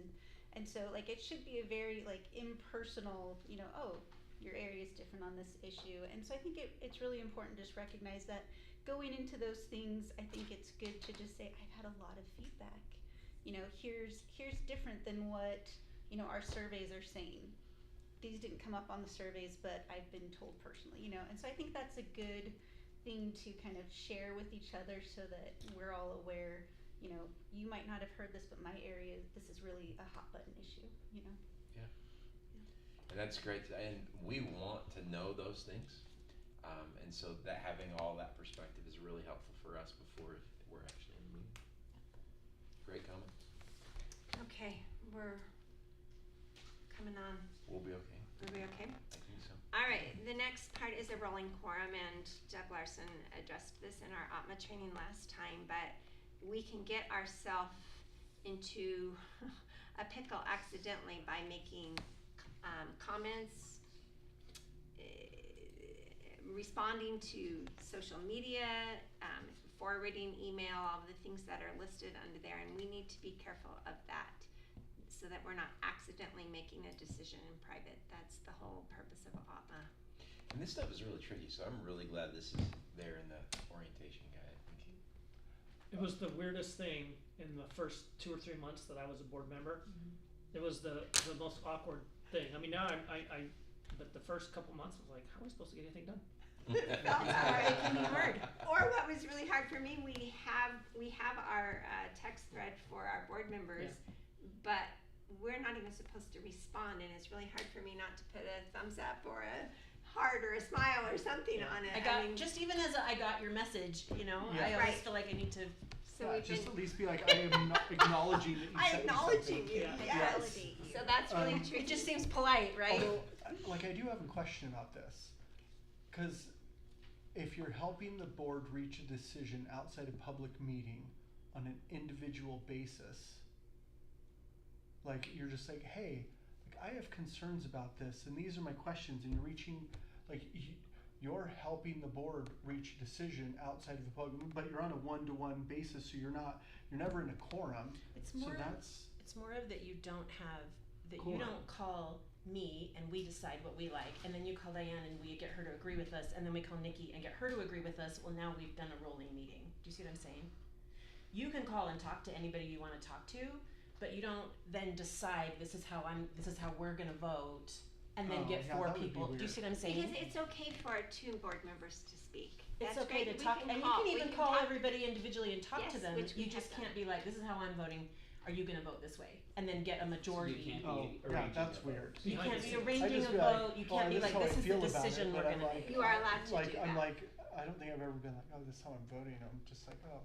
and so like it should be a very like impersonal, you know, oh, your area is different on this issue. And so I think it's really important to just recognize that going into those things. I think it's good to just say, I've had a lot of feedback, you know, here's different than what, you know, our surveys are saying. these didn't come up on the surveys, but I've been told personally, and so I think that's a good thing to kind of share with each other so that we're all aware, you might not have heard this, but my area, this is really a hot button issue, Yeah. And that's great, and we want to know those things, and so that having all that perspective is really helpful for us before we're actually in the meeting. Great comment. Okay, we're coming on. We'll be okay. Are we okay? I think so. All right, the next part is a rolling quorum, and Doug Larson addressed this in our OPMA training last time, but we can get ourselves into a pickle accidentally by making comments, responding to social media, forwarding email, all of the things that are listed under there, and we need to be careful of that so that we're not accidentally making a decision in private. That's the whole purpose of OPMA. And this stuff is really tricky, so I'm really glad this is there in the orientation guide. Thank you. It was the weirdest thing in the first 2 or 3 months that I was a board member. It was the most awkward thing. I mean, now but the first couple months I was like, how are we supposed to get anything done? It can be hard. Or what was really hard for me, we have our text thread for our board members, but we're not even supposed to respond, and it's really hard for me not to put a thumbs up or a heart or a smile or something on it. I mean, just even as I got your message, I always feel like I need to. So just at least be like, I am not acknowledging that you said acknowledging something. you. Yeah. Yes. So that's really tricky. It just seems polite, right? Although, I do have a question about this, because if you're helping the board reach a decision outside a public meeting on an individual basis, like you're just like, hey, I have concerns about this, and these are my questions, and you're reaching, you're helping the board reach a decision outside of the public, but you're on a one-to-one basis, so you're never in a quorum. It's so more. that's It's more of that you don't have that quorum. you don't call me and we decide what we like, and then you call Diane and we get her to agree with us, and then we call Nikki and get her to agree with us. Well, now we've done a rolling meeting. Do you see what I'm saying? You can call and talk to anybody you want to talk to, but you don't then decide this is how we're gonna vote, and then get four that would be people. Do you weird. see what I'm saying? Because it's okay for 2 board members to speak. It's That's okay great. to We talk, can and you call- can we even can call talk- everybody individually and talk to Yes, them. which we You have just done. can't be like, this is how I'm voting. Are you gonna vote this way? And then get a majority. You can't oh be yeah, arranging that's a vote. weird. You I can't just- be I arranging just a be like, vote. You well, can't be this like, is how I this is feel the about it, decision but we're I'm gonna like- make. You are allowed to Like do I'm that. like, I don't think I've ever been like, oh, this is how I'm voting. I'm just like, oh,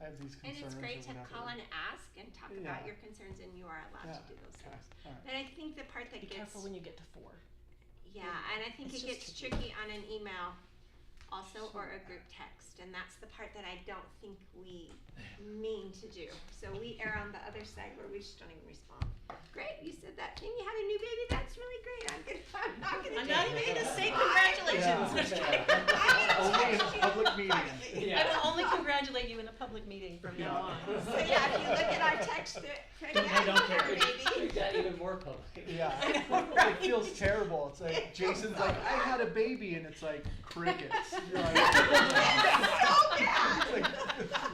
I have these And concerns it's great or to whatever. call and ask and talk Yeah. about your concerns, and you are allowed Yeah, to do those okay, things. alright. But I think the part that Be gets careful when you get to 4. yeah, and I think It's it just gets tricky on an email also, or a group text, and that's the part that I don't think we mean to do. So we err on the other side where we just don't even respond. Great, you said that. Can you have a new baby? That's really great. I'm not gonna I'm do not it. even gonna say I- congratulations. Only in a public meeting. I will only congratulate you in a public meeting from now on. So yeah, if you look at our text, I don't care. baby. Make that even more public. Yeah, I know, right? it feels terrible. It's like Jason's like, I had a baby, and it's like crickets. You're like, so bad. it's like,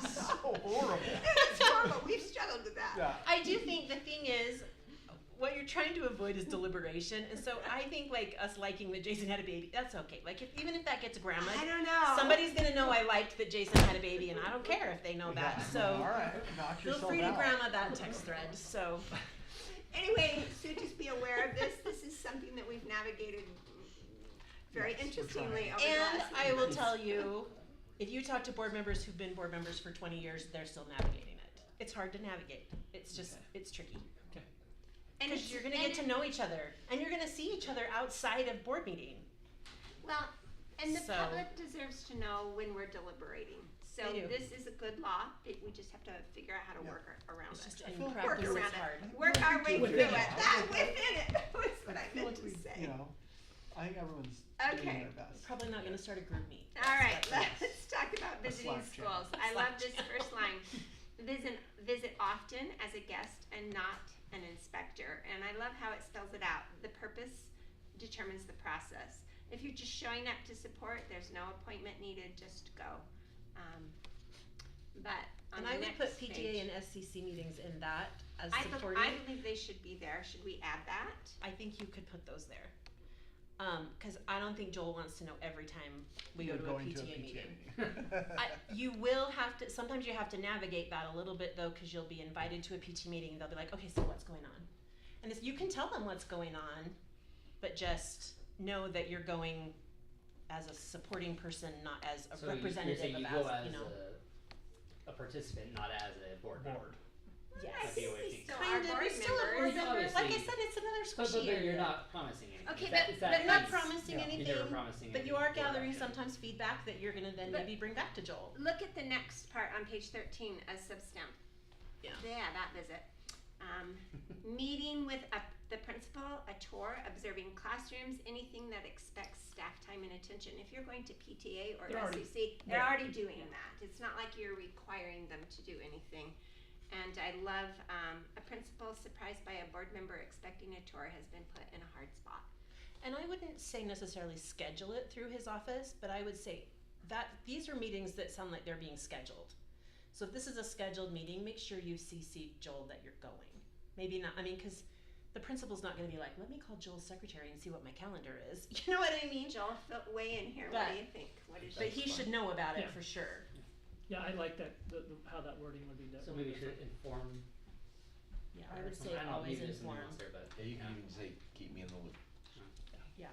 it's so horrible. It's horrible. We've struggled with that. Yeah. I do think the thing is, what you're trying to avoid is deliberation, and so I think like us liking that Jason had a baby, that's okay. Like even if that gets grandma, I don't know. somebody's gonna know I liked that Jason had a baby, and I don't care if they know that. Yeah. So all right, knock feel yourself free to out. grandma that text thread. So Anyway, so just be aware of this. This is something that we've navigated very Yes, we're interestingly trying. over the and last I few will months. tell you, if you talk to board members who've been board members for 20 years, they're still navigating it. It's hard to navigate. It's just it's tricky. And Because you're going to get to know each other, and you're going to see each other outside of board meeting. well, and the So- public deserves to know when we're deliberating. So They do. this is a good law. We just have to figure out how to work around It's just it. in feel practice Work it's around hard. it. Work our way through Within it. it. That within it. That was what I feel meant like to say. I think everyone's Okay. doing their best. Probably not going to start a group meet. All right, That's- let's talk about visiting Slack channel. schools. I Slack love this channel. first line. Visit often as a guest and not an inspector. And I love how it spells it out. The purpose determines the process. If you're just showing up to support, there's no appointment needed, just go. But on And the I would next put PTA page, and SCC meetings in that as I supporting. believe they should be there. Should we add that? I think you could put those there. Because I don't think Joel wants to know every time we You're go to a going PTA meeting. You will have to, sometimes you have to navigate that a little bit though, because you'll be invited to a PT meeting and they'll be like, okay, so what's going on? And you can tell them what's going on, but just know that you're going as a supporting person, not as a So representative you're saying you of go as, as you know. a participant, not as a board member. Yes. I That'd be think a way we to- still Kind are of, board we're still a members. board member. Obviously. Like I said, it's another But squishy you're area. not promising anything. Okay, Is that- but- is that But not nice? promising Yeah. anything. You're never promising But you any are board gathering action. sometimes feedback that you're gonna then But- maybe bring back to Joel. Look at the next part on page 13, a substamp. Yeah. Yeah, that visit. Meeting with the principal, a tour, observing classrooms, anything that expects staff time and attention. If you're going to PTA or They're already SEC, they're there. already doing that. It's not like you're requiring them to do anything. And I love a principal surprised by a board member expecting a tour has been put in a hard spot. And I wouldn't say necessarily schedule it through his office, but I would say that these are meetings that sound like they're being scheduled. So if this is a scheduled meeting, make sure you CC Joel that you're going. Maybe not, I mean, because the principal's not gonna be like, let me call Joel's secretary and see what my calendar is. You know what I mean? Joel, weigh in here. But- What do you think? What is But he should know about it Yeah. for sure. Yeah, I like that, how that wording would be. So maybe we should inform. Yeah, I would say don't know, always maybe there's something inform. else there, but Yeah, you can even say, keep me in the loop. Yeah.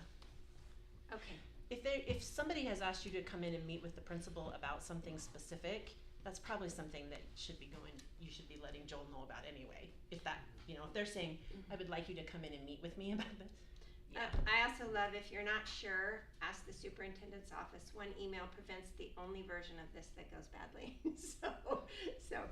Okay. If somebody has asked you to come in and meet with the principal about something specific, that's probably something that you should be letting Joel know about anyway. If that, if they're saying, I would like you to come in and meet with me about this. Yeah. I also love, if you're not sure, ask the superintendent's office. One email prevents the only version of this that goes badly. So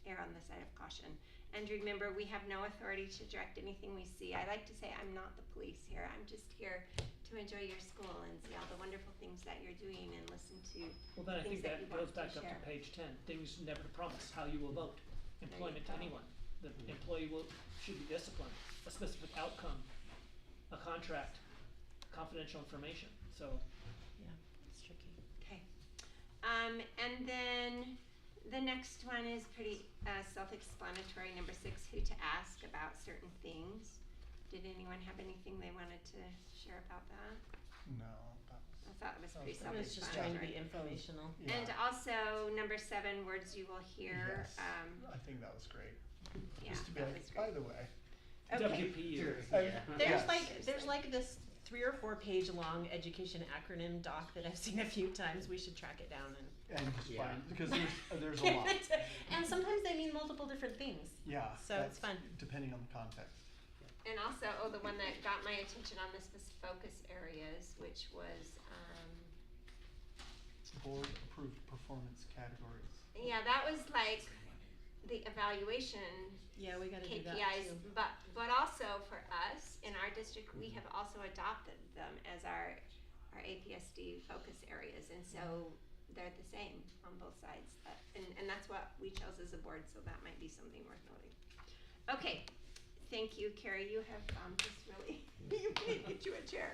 err on the side of caution. And remember, we have no authority to direct anything we see. I like to say I'm not the police here. I'm just here to enjoy your school and see all the wonderful things that you're doing and listen to. Well, then I things think that that you want goes back to up to share. page 10, things never to promise, how you will vote, employment to go. anyone. The employee should be disciplined, a specific outcome, a contract, confidential information, so. Yeah, it's tricky. Okay. And then the next one is pretty self-explanatory. Number 6, who to ask about certain things. Did anyone have anything they wanted to share about that? No, I thought it was pretty Sounds I was just trying to be self-explanatory. informational. yeah, And also number 7, words you will hear. Yes. I think that was great. Yeah, Just to be that like, was by great. the way. Okay. WPU. Yeah. There's Yes. there's like this 3 or 4 page long education acronym doc that I've seen a few times. We should track it down And just Yeah. fine, because there's a lot. and sometimes they mean multiple different things. Yeah. So it's that's fun. Depending on the context. And also, the one that got my attention on this was focus areas, which was, Board approved performance categories. yeah, that was like the evaluation Yeah, we gotta do that KPIs, too. but also for us in our district, we have also adopted them as our APSD focus areas, and so they're the same on both sides. And that's what we chose as a board, so that might be something worth noting. Okay, thank you, Carrie. You have just really you need to get you a chair.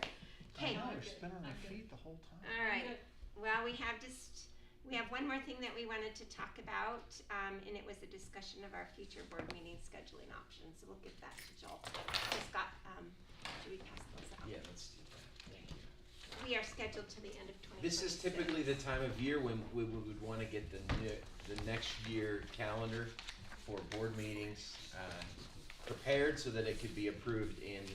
Okay. I know, we're spinning our feet the whole time. All right. Well, we have one more thing that we wanted to talk about, and it was a discussion of our future board meeting scheduling options. So we'll give that to Joel. So Scott, should we pass those out? Yeah, let's do that. Thank you. We are scheduled to the end of 2026. This is typically the time of year when we would want to get the next year calendar for board meetings prepared so that it could be approved in.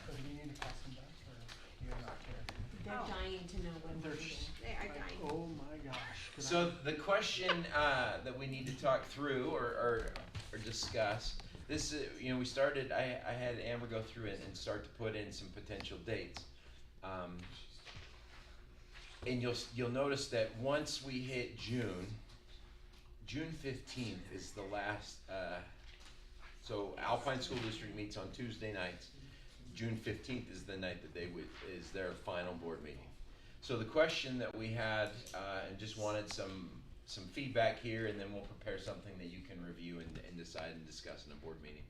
So do you need to pass them back, or do you not care? They're Oh. dying to know when we're They're meeting. They are like, dying. oh my gosh. Can So the question that we need to talk through or discuss, this is, we started, I had Amber go through it and start to put in some potential dates. And you'll notice that once we hit June 15th is the last, so Alpine School District meets on Tuesday nights. June 15th is the night that is their final board meeting. So the question that we had, and just wanted some feedback here, and then we'll prepare something that you can review and decide and discuss in a board meeting.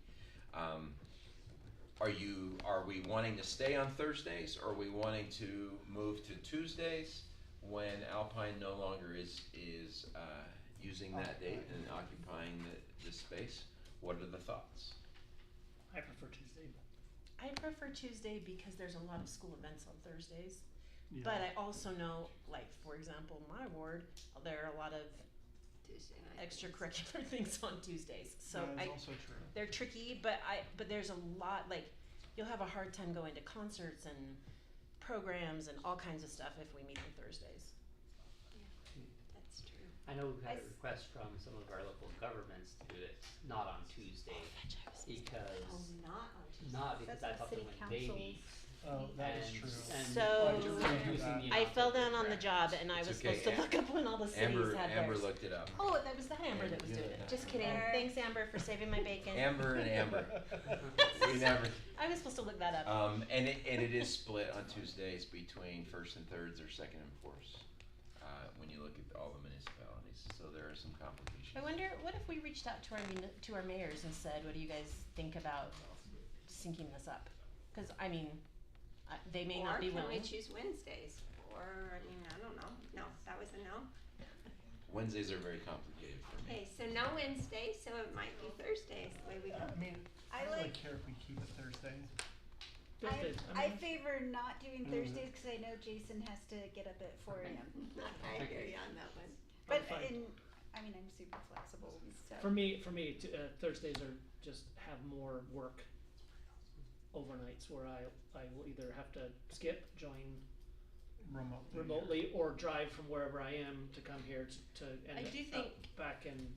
Are we wanting to stay on Thursdays, or are we wanting to move to Tuesdays when Alpine no longer is using that date and occupying the space? What are the thoughts? I prefer Tuesday. I prefer Tuesday because there's a lot of school events on Thursdays. Yeah. But I also know, like, for example, my ward, there are a lot of Tuesday night. extracurricular things on Tuesdays. So That is also true. they're tricky, but there's a lot, like, you'll have a hard time going to concerts and programs and all kinds of stuff if we meet on Thursdays. That's true. I know we've had a request from some of our local governments to do it not on Tuesday because Not on Tuesday. not because That's I thought they city went council's babies. Oh, that is And- true. and So, reducing the I amount fell of down on the job and I It's was okay. supposed to look up when all the cities had Amber theirs. looked it up. Oh, that was the Amber that was doing it. Just kidding. Amber. Thanks, Amber, for saving my bacon. Amber and Amber. We never. I was supposed to look that up. And it is split on Tuesdays between first and thirds or second and fourths. When you look at all the municipalities, so there are some complications. I wonder, what if we reached out to our mayors and said, what do you guys think about syncing this up? Because, I mean, they may not be Or can we willing. choose Wednesdays? Or, I mean, I don't know. No, that was a no. Wednesdays are very complicated for me. Okay, so no Wednesday, so it might be Thursdays, the way we go. I mean, I I don't really like- care if we keep it Thursday. Thursdays. I favor not doing Thursdays because I know Jason has to get up at 4 a.m. I hear you on that one. But fine. I'm super flexible. So. For me, Thursdays are just have more work overnights where I will either have to skip, join remotely, or drive from wherever I am to come here to I end do up think back in.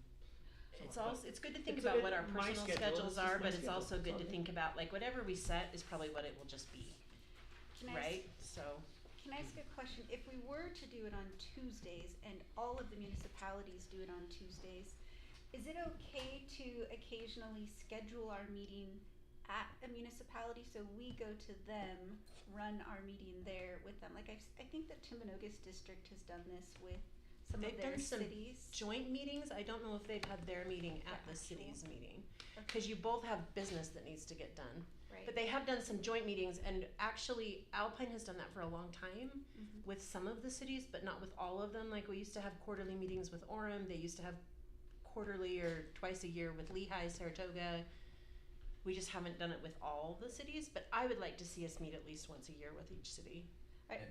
It's good to think It's about what our my personal schedule, schedules it's just are, my but it's schedule. also It's good all to good. think about, like, whatever we set is probably what it will just be, Can I right? So, Can I ask a question? If we were to do it on Tuesdays and all of the municipalities do it on Tuesdays, is it okay to occasionally schedule our meeting at a municipality so we go to them, run our meeting there with them? Like I think that Timpanogos district has done this with some they've of their done some cities. joint meetings. I don't know if they've had their meeting at the city's meeting, because you both have business that needs to get done. Right. But they have done some joint meetings, and actually Alpine has done that for a long time Mhm. with some of the cities, but not with all of them. Like, we used to have quarterly meetings with Orem. They used to have quarterly or twice a year with Lehigh, Saratoga. We just haven't done it with all the cities, but I would like to see us meet at least once a year with each city.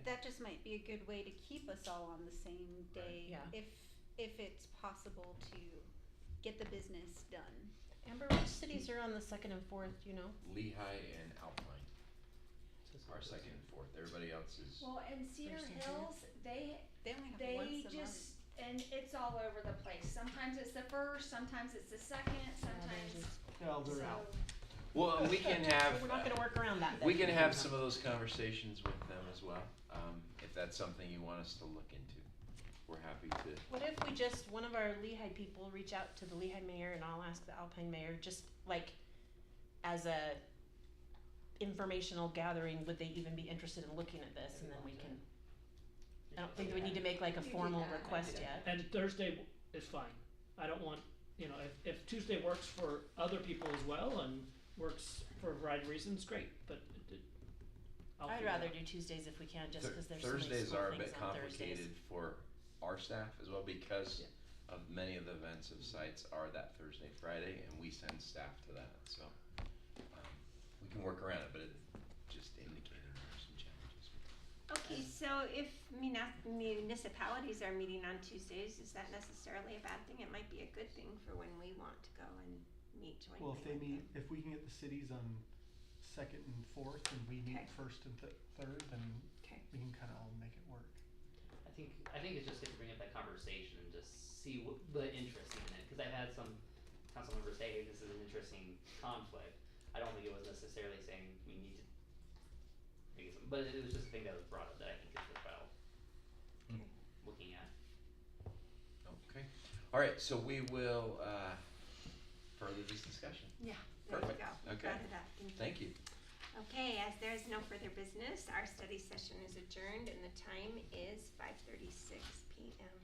That just might be a good way to keep us all on the same day, Yeah. if it's possible to get the business done. Amber, which cities are on the 2nd and 4th, you know? Lehigh and Alpine are second and fourth. Everybody else is. Well, and Cedar First and Hills, they They only have they once a just and it's all over the place. Sometimes it's the first, sometimes it's the second, sometimes Well, they're out. Well, we can have. We're not gonna work around that then. We can have some of those conversations with them as well, if that's something you want us to look into. We're happy to. What if we just, one of our Lehigh people reach out to the Lehigh mayor, and I'll ask the Alpine mayor, just like as a informational gathering, would they even be interested in looking at this, and then we can, I don't think we need to make like a You do formal that. request yet. And Thursday is fine. I don't want, if Tuesday works for other people as well and works for a variety of reasons, great, but I'll I'd figure it rather out. do Tuesdays if we can, just because there's so many Thursdays small are a things bit on Thursdays. complicated for our staff as well, because of many of the events of sites are that Thursday, Friday, and we send staff to that, so. We can work around it, but it just indicating there are some challenges. Okay, so if municipalities are meeting on Tuesdays, is that necessarily a bad thing? It might be a good thing for when we want to go and meet jointly. Well, if they with meet, them. if we can get the cities on 2nd and 4th, and we meet Okay. 1st and 3rd, then Okay. we can kind of all make it work. I think it's just good to bring up that conversation and just see what the interest in it, because I've had some council members say, hey, this is an interesting conflict. I don't think it was necessarily saying we need to make it some, but it was just a thing that was brought up that I think is worthwhile looking at. Okay, all right, so we will, further this discussion. Yeah, there you Perfect. go. We Okay. brought it up. Thank you. Okay, as there is no further business, our study session is adjourned and the time is 5:36 p.m.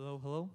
Hello, hello.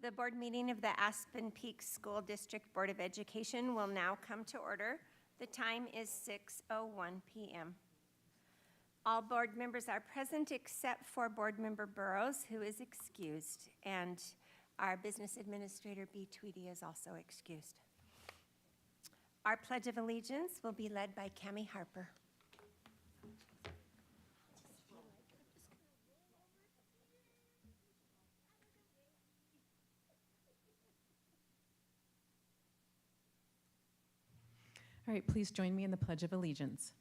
The board meeting of the Aspen Peak School District Board of Education will now come to order. The time is 6:01 p.m. All board members are present except for Board Member Burrows, who is excused, and our Business Administrator, B. Tweedy, is also excused. Our Pledge of Allegiance will be led by Cammie Harper. All right, please join me in the Pledge of Allegiance.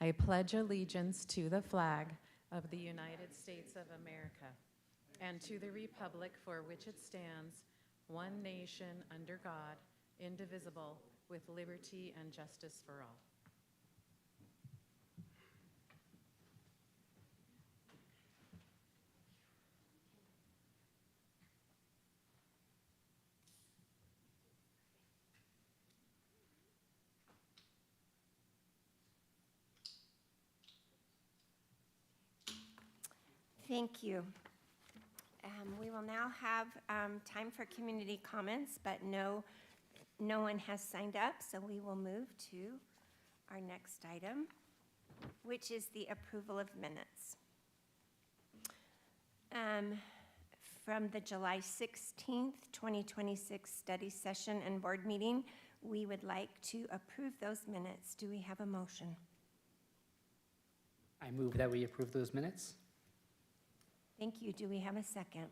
I pledge allegiance to the flag of the United States of America and to the republic for which it stands, one nation under God, indivisible, with liberty and justice for all. Thank you. We will now have time for community comments, but no one has signed up, so we will move to our next item, which is the approval of minutes. From the July 16th, 2026 study session and board meeting, we would like to approve those minutes. Do we have a motion? I move that we approve those minutes. Thank you. Do we have a second?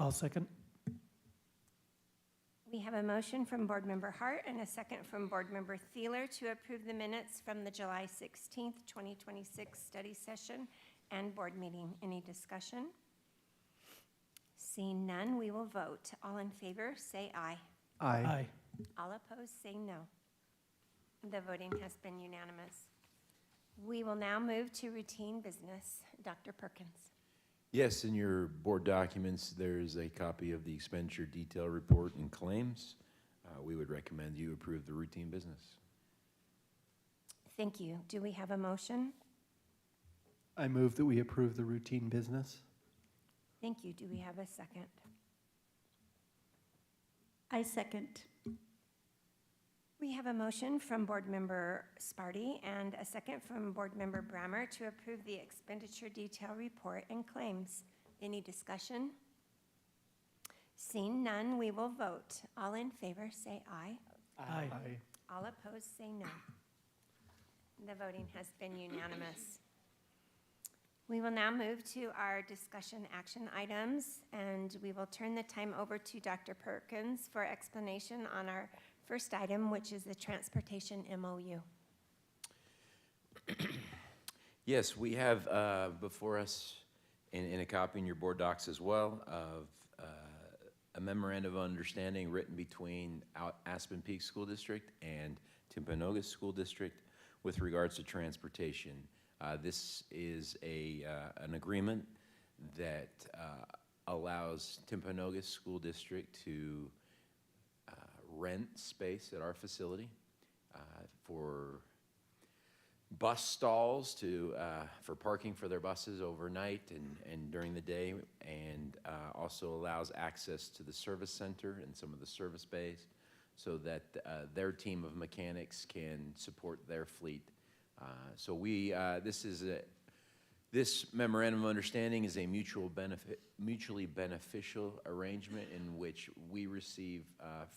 I'll second. We have a motion from Board Member Hart and a second from Board Member Thieler to approve the minutes from the July 16th, 2026 study session and board meeting. Any discussion? Seeing none, we will vote. All in favor, say aye. Aye. All opposed, say no. The voting has been unanimous. We will now move to routine business. Dr. Perkins. Yes, in your board documents, there's a copy of the expenditure detail report and claims. We would recommend you approve the routine business. Thank you. Do we have a motion? I move that we approve the routine business. Thank you. Do we have a second? I second. We have a motion from Board Member Sparty and a second from Board Member Brammer to approve the expenditure detail report and claims. Any discussion? Seeing none, we will vote. All in favor, say aye. Aye. All opposed, say no. The voting has been unanimous. We will now move to our discussion action items, and we will turn the time over to Dr. Perkins for explanation on our first item, which is the transportation MOU. Yes, we have before us in a copy in your board docs as well of a memorandum of understanding written between Aspen Peak School District and Timpanogos School District with regards to transportation. This is an agreement that allows Timpanogos School District to rent space at our facility for bus stalls for parking for their buses overnight and during the day, and also allows access to the service center and some of the service bays so that their team of mechanics can support their fleet. This memorandum of understanding is a mutually beneficial arrangement in which we receive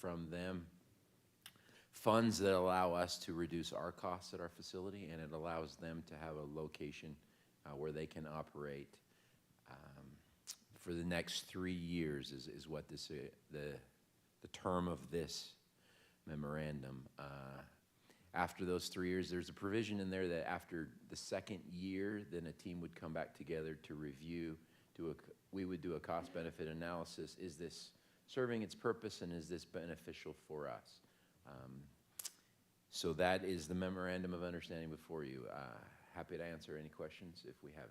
from them funds that allow us to reduce our costs at our facility, and it allows them to have a location where they can operate for the next 3 years is what the term of this memorandum. After those 3 years, there's a provision in there that after the second year, then a team would come back together to review. We would do a cost-benefit analysis. Is this serving its purpose, and is this beneficial for us? So that is the memorandum of understanding before you. Happy to answer any questions if we have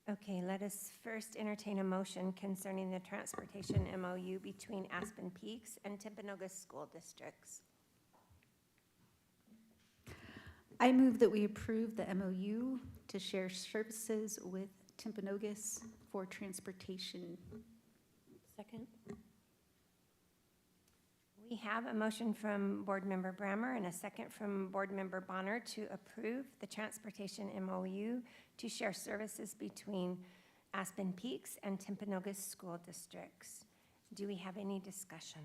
any. Okay, let us first entertain a motion concerning the transportation MOU between Aspen Peaks and Timpanogos School Districts. I move that we approve the MOU to share services with Timpanogos for transportation. Second. We have a motion from Board Member Brammer and a second from Board Member Bonner to approve the transportation MOU to share services between Aspen Peaks and Timpanogos school districts. Do we have any discussion?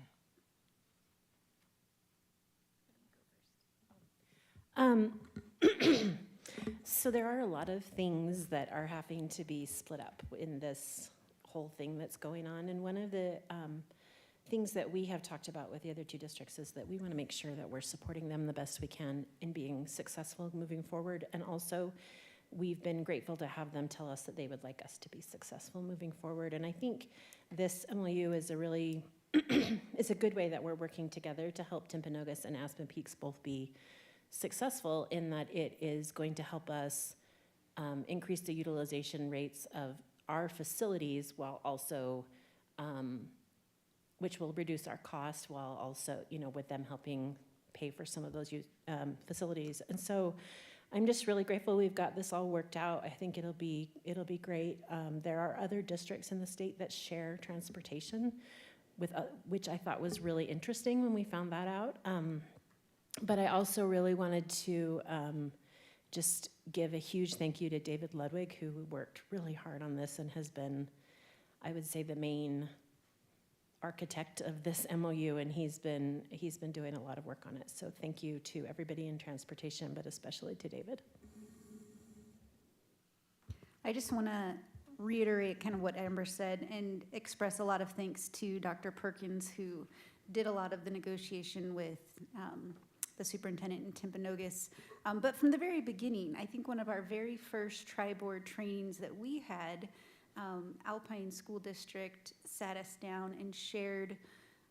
So there are a lot of things that are having to be split up in this whole thing that's going on. And one of the things that we have talked about with the other two districts is that we want to make sure that we're supporting them the best we can in being successful moving forward. And also, we've been grateful to have them tell us that they would like us to be successful moving forward. And I think this MOU is a really, is a good way that we're working together to help Timpanogos and Aspen Peaks both be successful, in that it is going to help us increase the utilization rates of our facilities while also, which will reduce our cost while also, with them helping pay for some of those facilities. And so I'm just really grateful we've got this all worked out. I think it'll be great. There are other districts in the state that share transportation, with which I thought was really interesting when we found that out. But I also really wanted to just give a huge thank you to David Ludwig, who worked really hard on this and has been, I would say, the main architect of this MOU, and he's been doing a lot of work on it. So thank you to everybody in transportation, but especially to David. I just want to reiterate kind of what Amber said and express a lot of thanks to Dr. Perkins, who did a lot of the negotiation with the superintendent in Timpanogos. But from the very beginning, I think one of our very first tri-board trainings that we had, Alpine School District sat us down and shared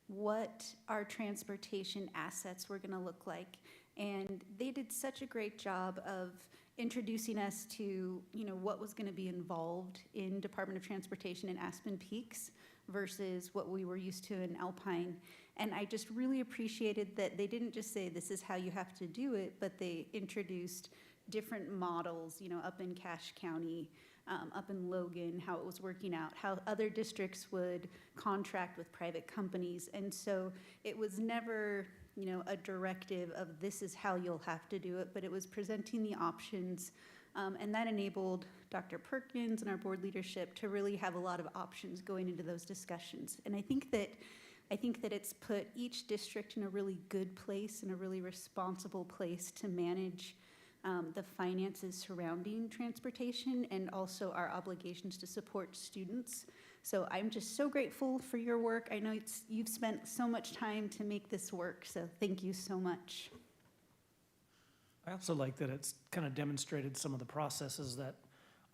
what our transportation assets were going to look like. And they did such a great job of introducing us to, what was going to be involved in Department of Transportation in Aspen Peaks versus what we were used to in Alpine. And I just really appreciated that they didn't just say, this is how you have to do it, but they introduced different models, up in Cache County, up in Logan, how it was working out, how other districts would contract with private companies. And so it was never, a directive of this is how you'll have to do it, but it was presenting the options. And that enabled Dr. Perkins and our board leadership to really have a lot of options going into those discussions. And I think that it's put each district in a really good place, in a really responsible place to manage the finances surrounding transportation and also our obligations to support students. So I'm just so grateful for your work. I know you've spent so much time to make this work, so thank you so much. I also like that it's kind of demonstrated some of the processes that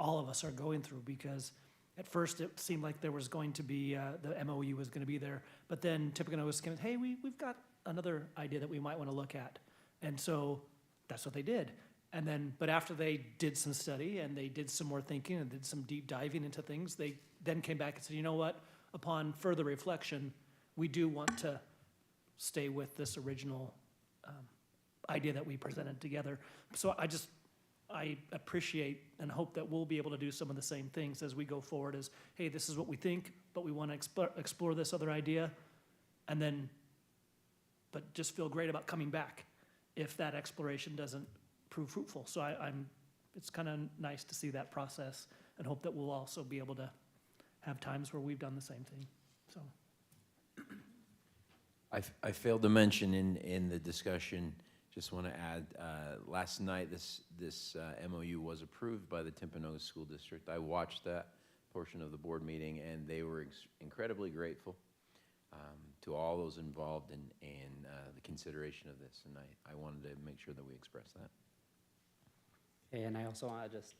all of us are going through, because at first it seemed like there was going to be, the MOU was going to be there, but then Timpanogos came, hey, we've got another idea that we might want to look at. And so that's what they did. And then, but after they did some study and they did some more thinking and did some deep diving into things, they then came back and said, you know what, upon further reflection, we do want to stay with this original idea that we presented together. So I appreciate and hope that we'll be able to do some of the same things as we go forward as, hey, this is what we think, but we want to explore this other idea, and then, but just feel great about coming back if that exploration doesn't prove fruitful. So it's kind of nice to see that process, and hope that we'll also be able to have times where we've done the same thing, so. I failed to mention in the discussion, just want to add, last night this MOU was approved by the Timpanogos School District. I watched that portion of the board meeting, and they were incredibly grateful to all those involved in the consideration of this, and I wanted to make sure that we express that. And I also want to just,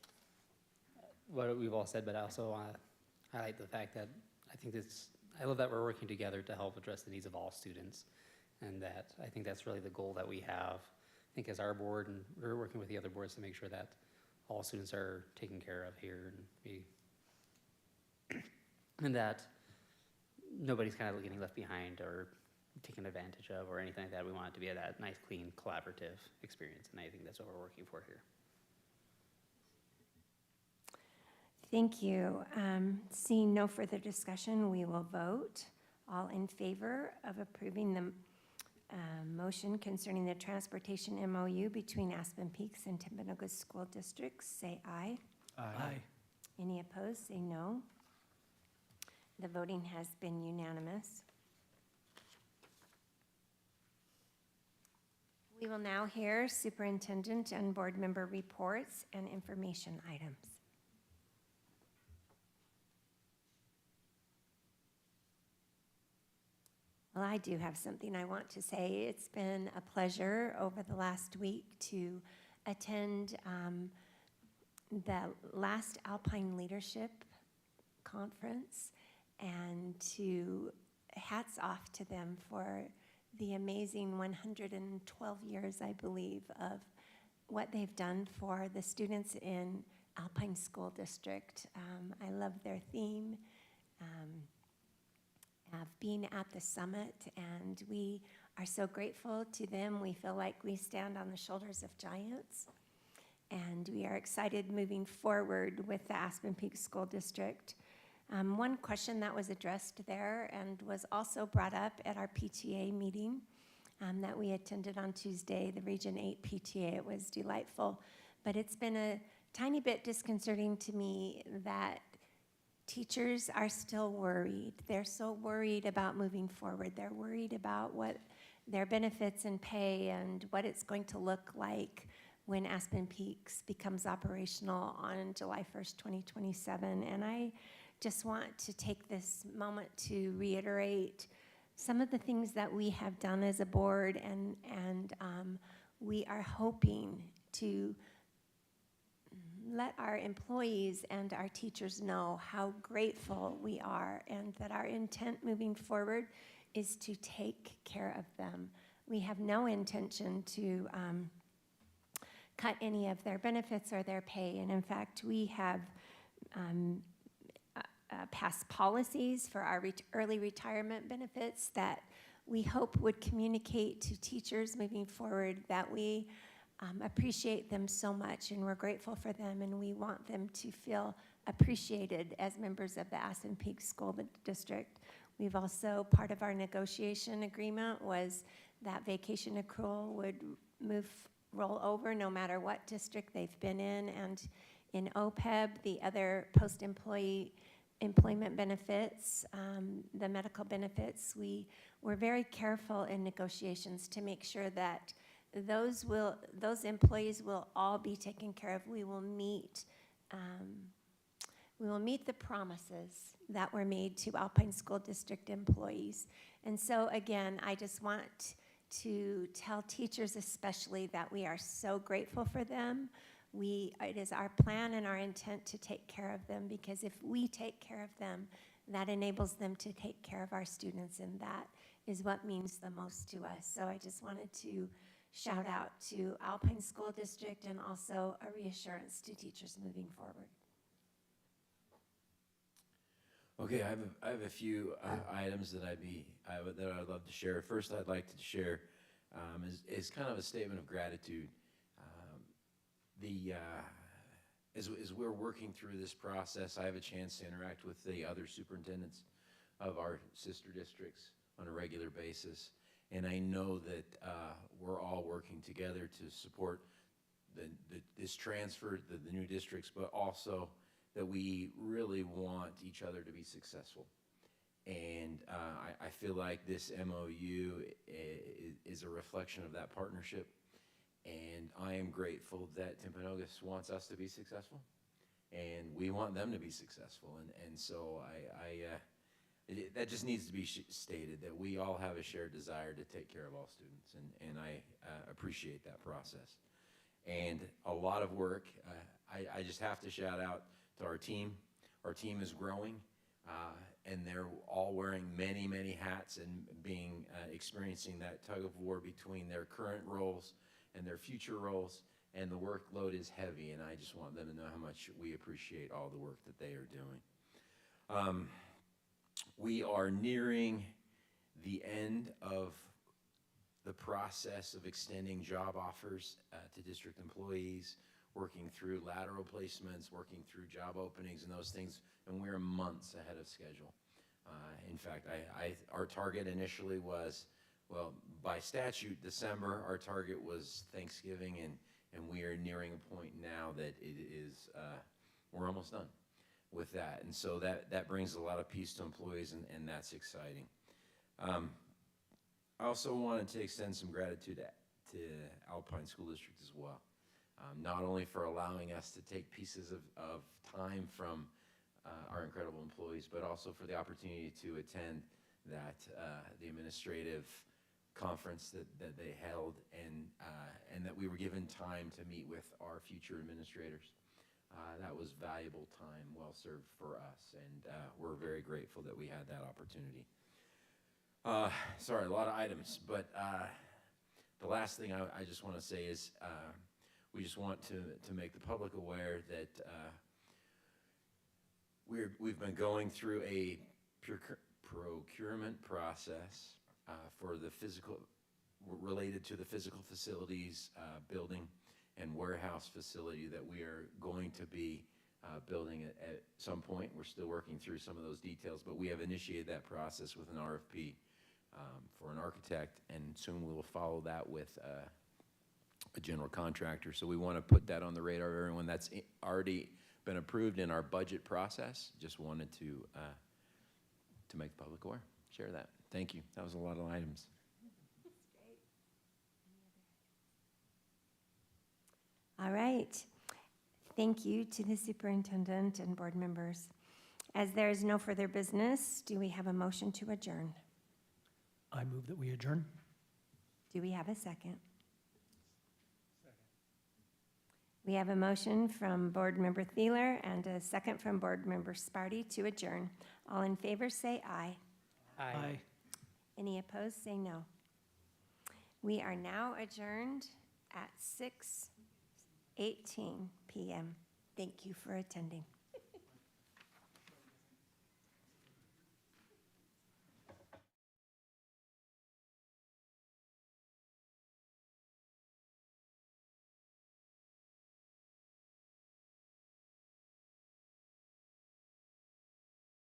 what we've all said, but I also want to highlight the fact that I love that we're working together to help address the needs of all students. And that I think that's really the goal that we have. I think as our board, and we're working with the other boards to make sure that all students are taken care of here, and that nobody's kind of getting left behind or taken advantage of or anything like that. We want it to be that nice, clean, collaborative experience, and I think that's what we're working for here. Thank you. Seeing no further discussion, we will vote. All in favor of approving the Motion concerning the transportation MOU between Aspen Peaks and Timpanogos School Districts, say aye. Aye. Any opposed, say no. The voting has been unanimous. We will now hear superintendent and board member reports and information items. Well, I do have something I want to say. It's been a pleasure over the last week to attend the last Alpine Leadership Conference, and to hats off to them for the amazing 112 years, I believe, of what they've done for the students in Alpine School District. I love their theme of being at the summit, and we are so grateful to them. We feel like we stand on the shoulders of giants, and we are excited moving forward with the Aspen Peaks School District. One question that was addressed there and was also brought up at our PTA meeting that we attended on Tuesday, the Region 8 PTA. It was delightful, but it's been a tiny bit disconcerting to me that teachers are still worried. They're so worried about moving forward. They're worried about what their benefits and pay and what it's going to look like when Aspen Peaks becomes operational on July 1st, 2027. And I just want to take this moment to reiterate some of the things that we have done as a board, and we are hoping to let our employees and our teachers know how grateful we are, and that our intent moving forward is to take care of them. We have no intention to cut any of their benefits or their pay, and in fact, we have passed policies for our early retirement benefits that we hope would communicate to teachers moving forward that we appreciate them so much, and we're grateful for them, and we want them to feel appreciated as members of the Aspen Peaks School District. We've also, part of our negotiation agreement was that vacation accrual would roll over no matter what district they've been in, and in OPEB, the other post-employment benefits, the medical benefits, we were very careful in negotiations to make sure that those employees will all be taken care of. We will meet the promises that were made to Alpine School District employees. And so again, I just want to tell teachers especially that we are so grateful for them. It is our plan and our intent to take care of them, because if we take care of them, that enables them to take care of our students, and that is what means the most to us. So I just wanted to shout out to Alpine School District, and also a reassurance to teachers moving forward. Okay, I have a few items that I'd love to share. First, I'd like to share is kind of a statement of gratitude. As we're working through this process, I have a chance to interact with the other superintendents of our sister districts on a regular basis, and I know that we're all working together to support this transfer, the new districts, but also that we really want each other to be successful. And I feel like this MOU is a reflection of that partnership. And I am grateful that Timpanogos wants us to be successful, and we want them to be successful. And so that just needs to be stated, that we all have a shared desire to take care of all students, and I appreciate that process. And a lot of work. I just have to shout out to our team. Our team is growing, and they're all wearing many, many hats and experiencing that tug of war between their current roles and their future roles, and the workload is heavy, and I just want them to know how much we appreciate all the work that they are doing. We are nearing the end of the process of extending job offers to district employees, working through lateral placements, working through job openings and those things, and we're months ahead of schedule. In fact, our target initially was Well, by statute, December, our target was Thanksgiving, and we are nearing a point now that it is, we're almost done with that. And so that brings a lot of peace to employees, and that's exciting. I also wanted to extend some gratitude to Alpine School District as well. Not only for allowing us to take pieces of time from our incredible employees, but also for the opportunity to attend that the administrative conference that they held, and that we were given time to meet with our future administrators. That was valuable time, well served for us, and we're very grateful that we had that opportunity. Sorry, a lot of items, but the last thing I just want to say is we just want to make the public aware that we've been going through a procurement process for the physical, related to the physical facilities, building and warehouse facility that we are going to be building at some point. We're still working through some of those details, but we have initiated that process with an RFP for an architect, and soon we will follow that with a general contractor. So we want to put that on the radar of everyone. That's already been approved in our budget process. Just wanted to make the public aware, share that. Thank you. That was a lot of items. All right. Thank you to the superintendent and board members. As there is no further business, do we have a motion to adjourn? I move that we adjourn. Do we have a second? We have a motion from Board Member Thieler and a second from Board Member Sparty to adjourn. All in favor say aye. Aye. Any opposed say no. We are now adjourned at 6:18 p.m. Thank you for attending.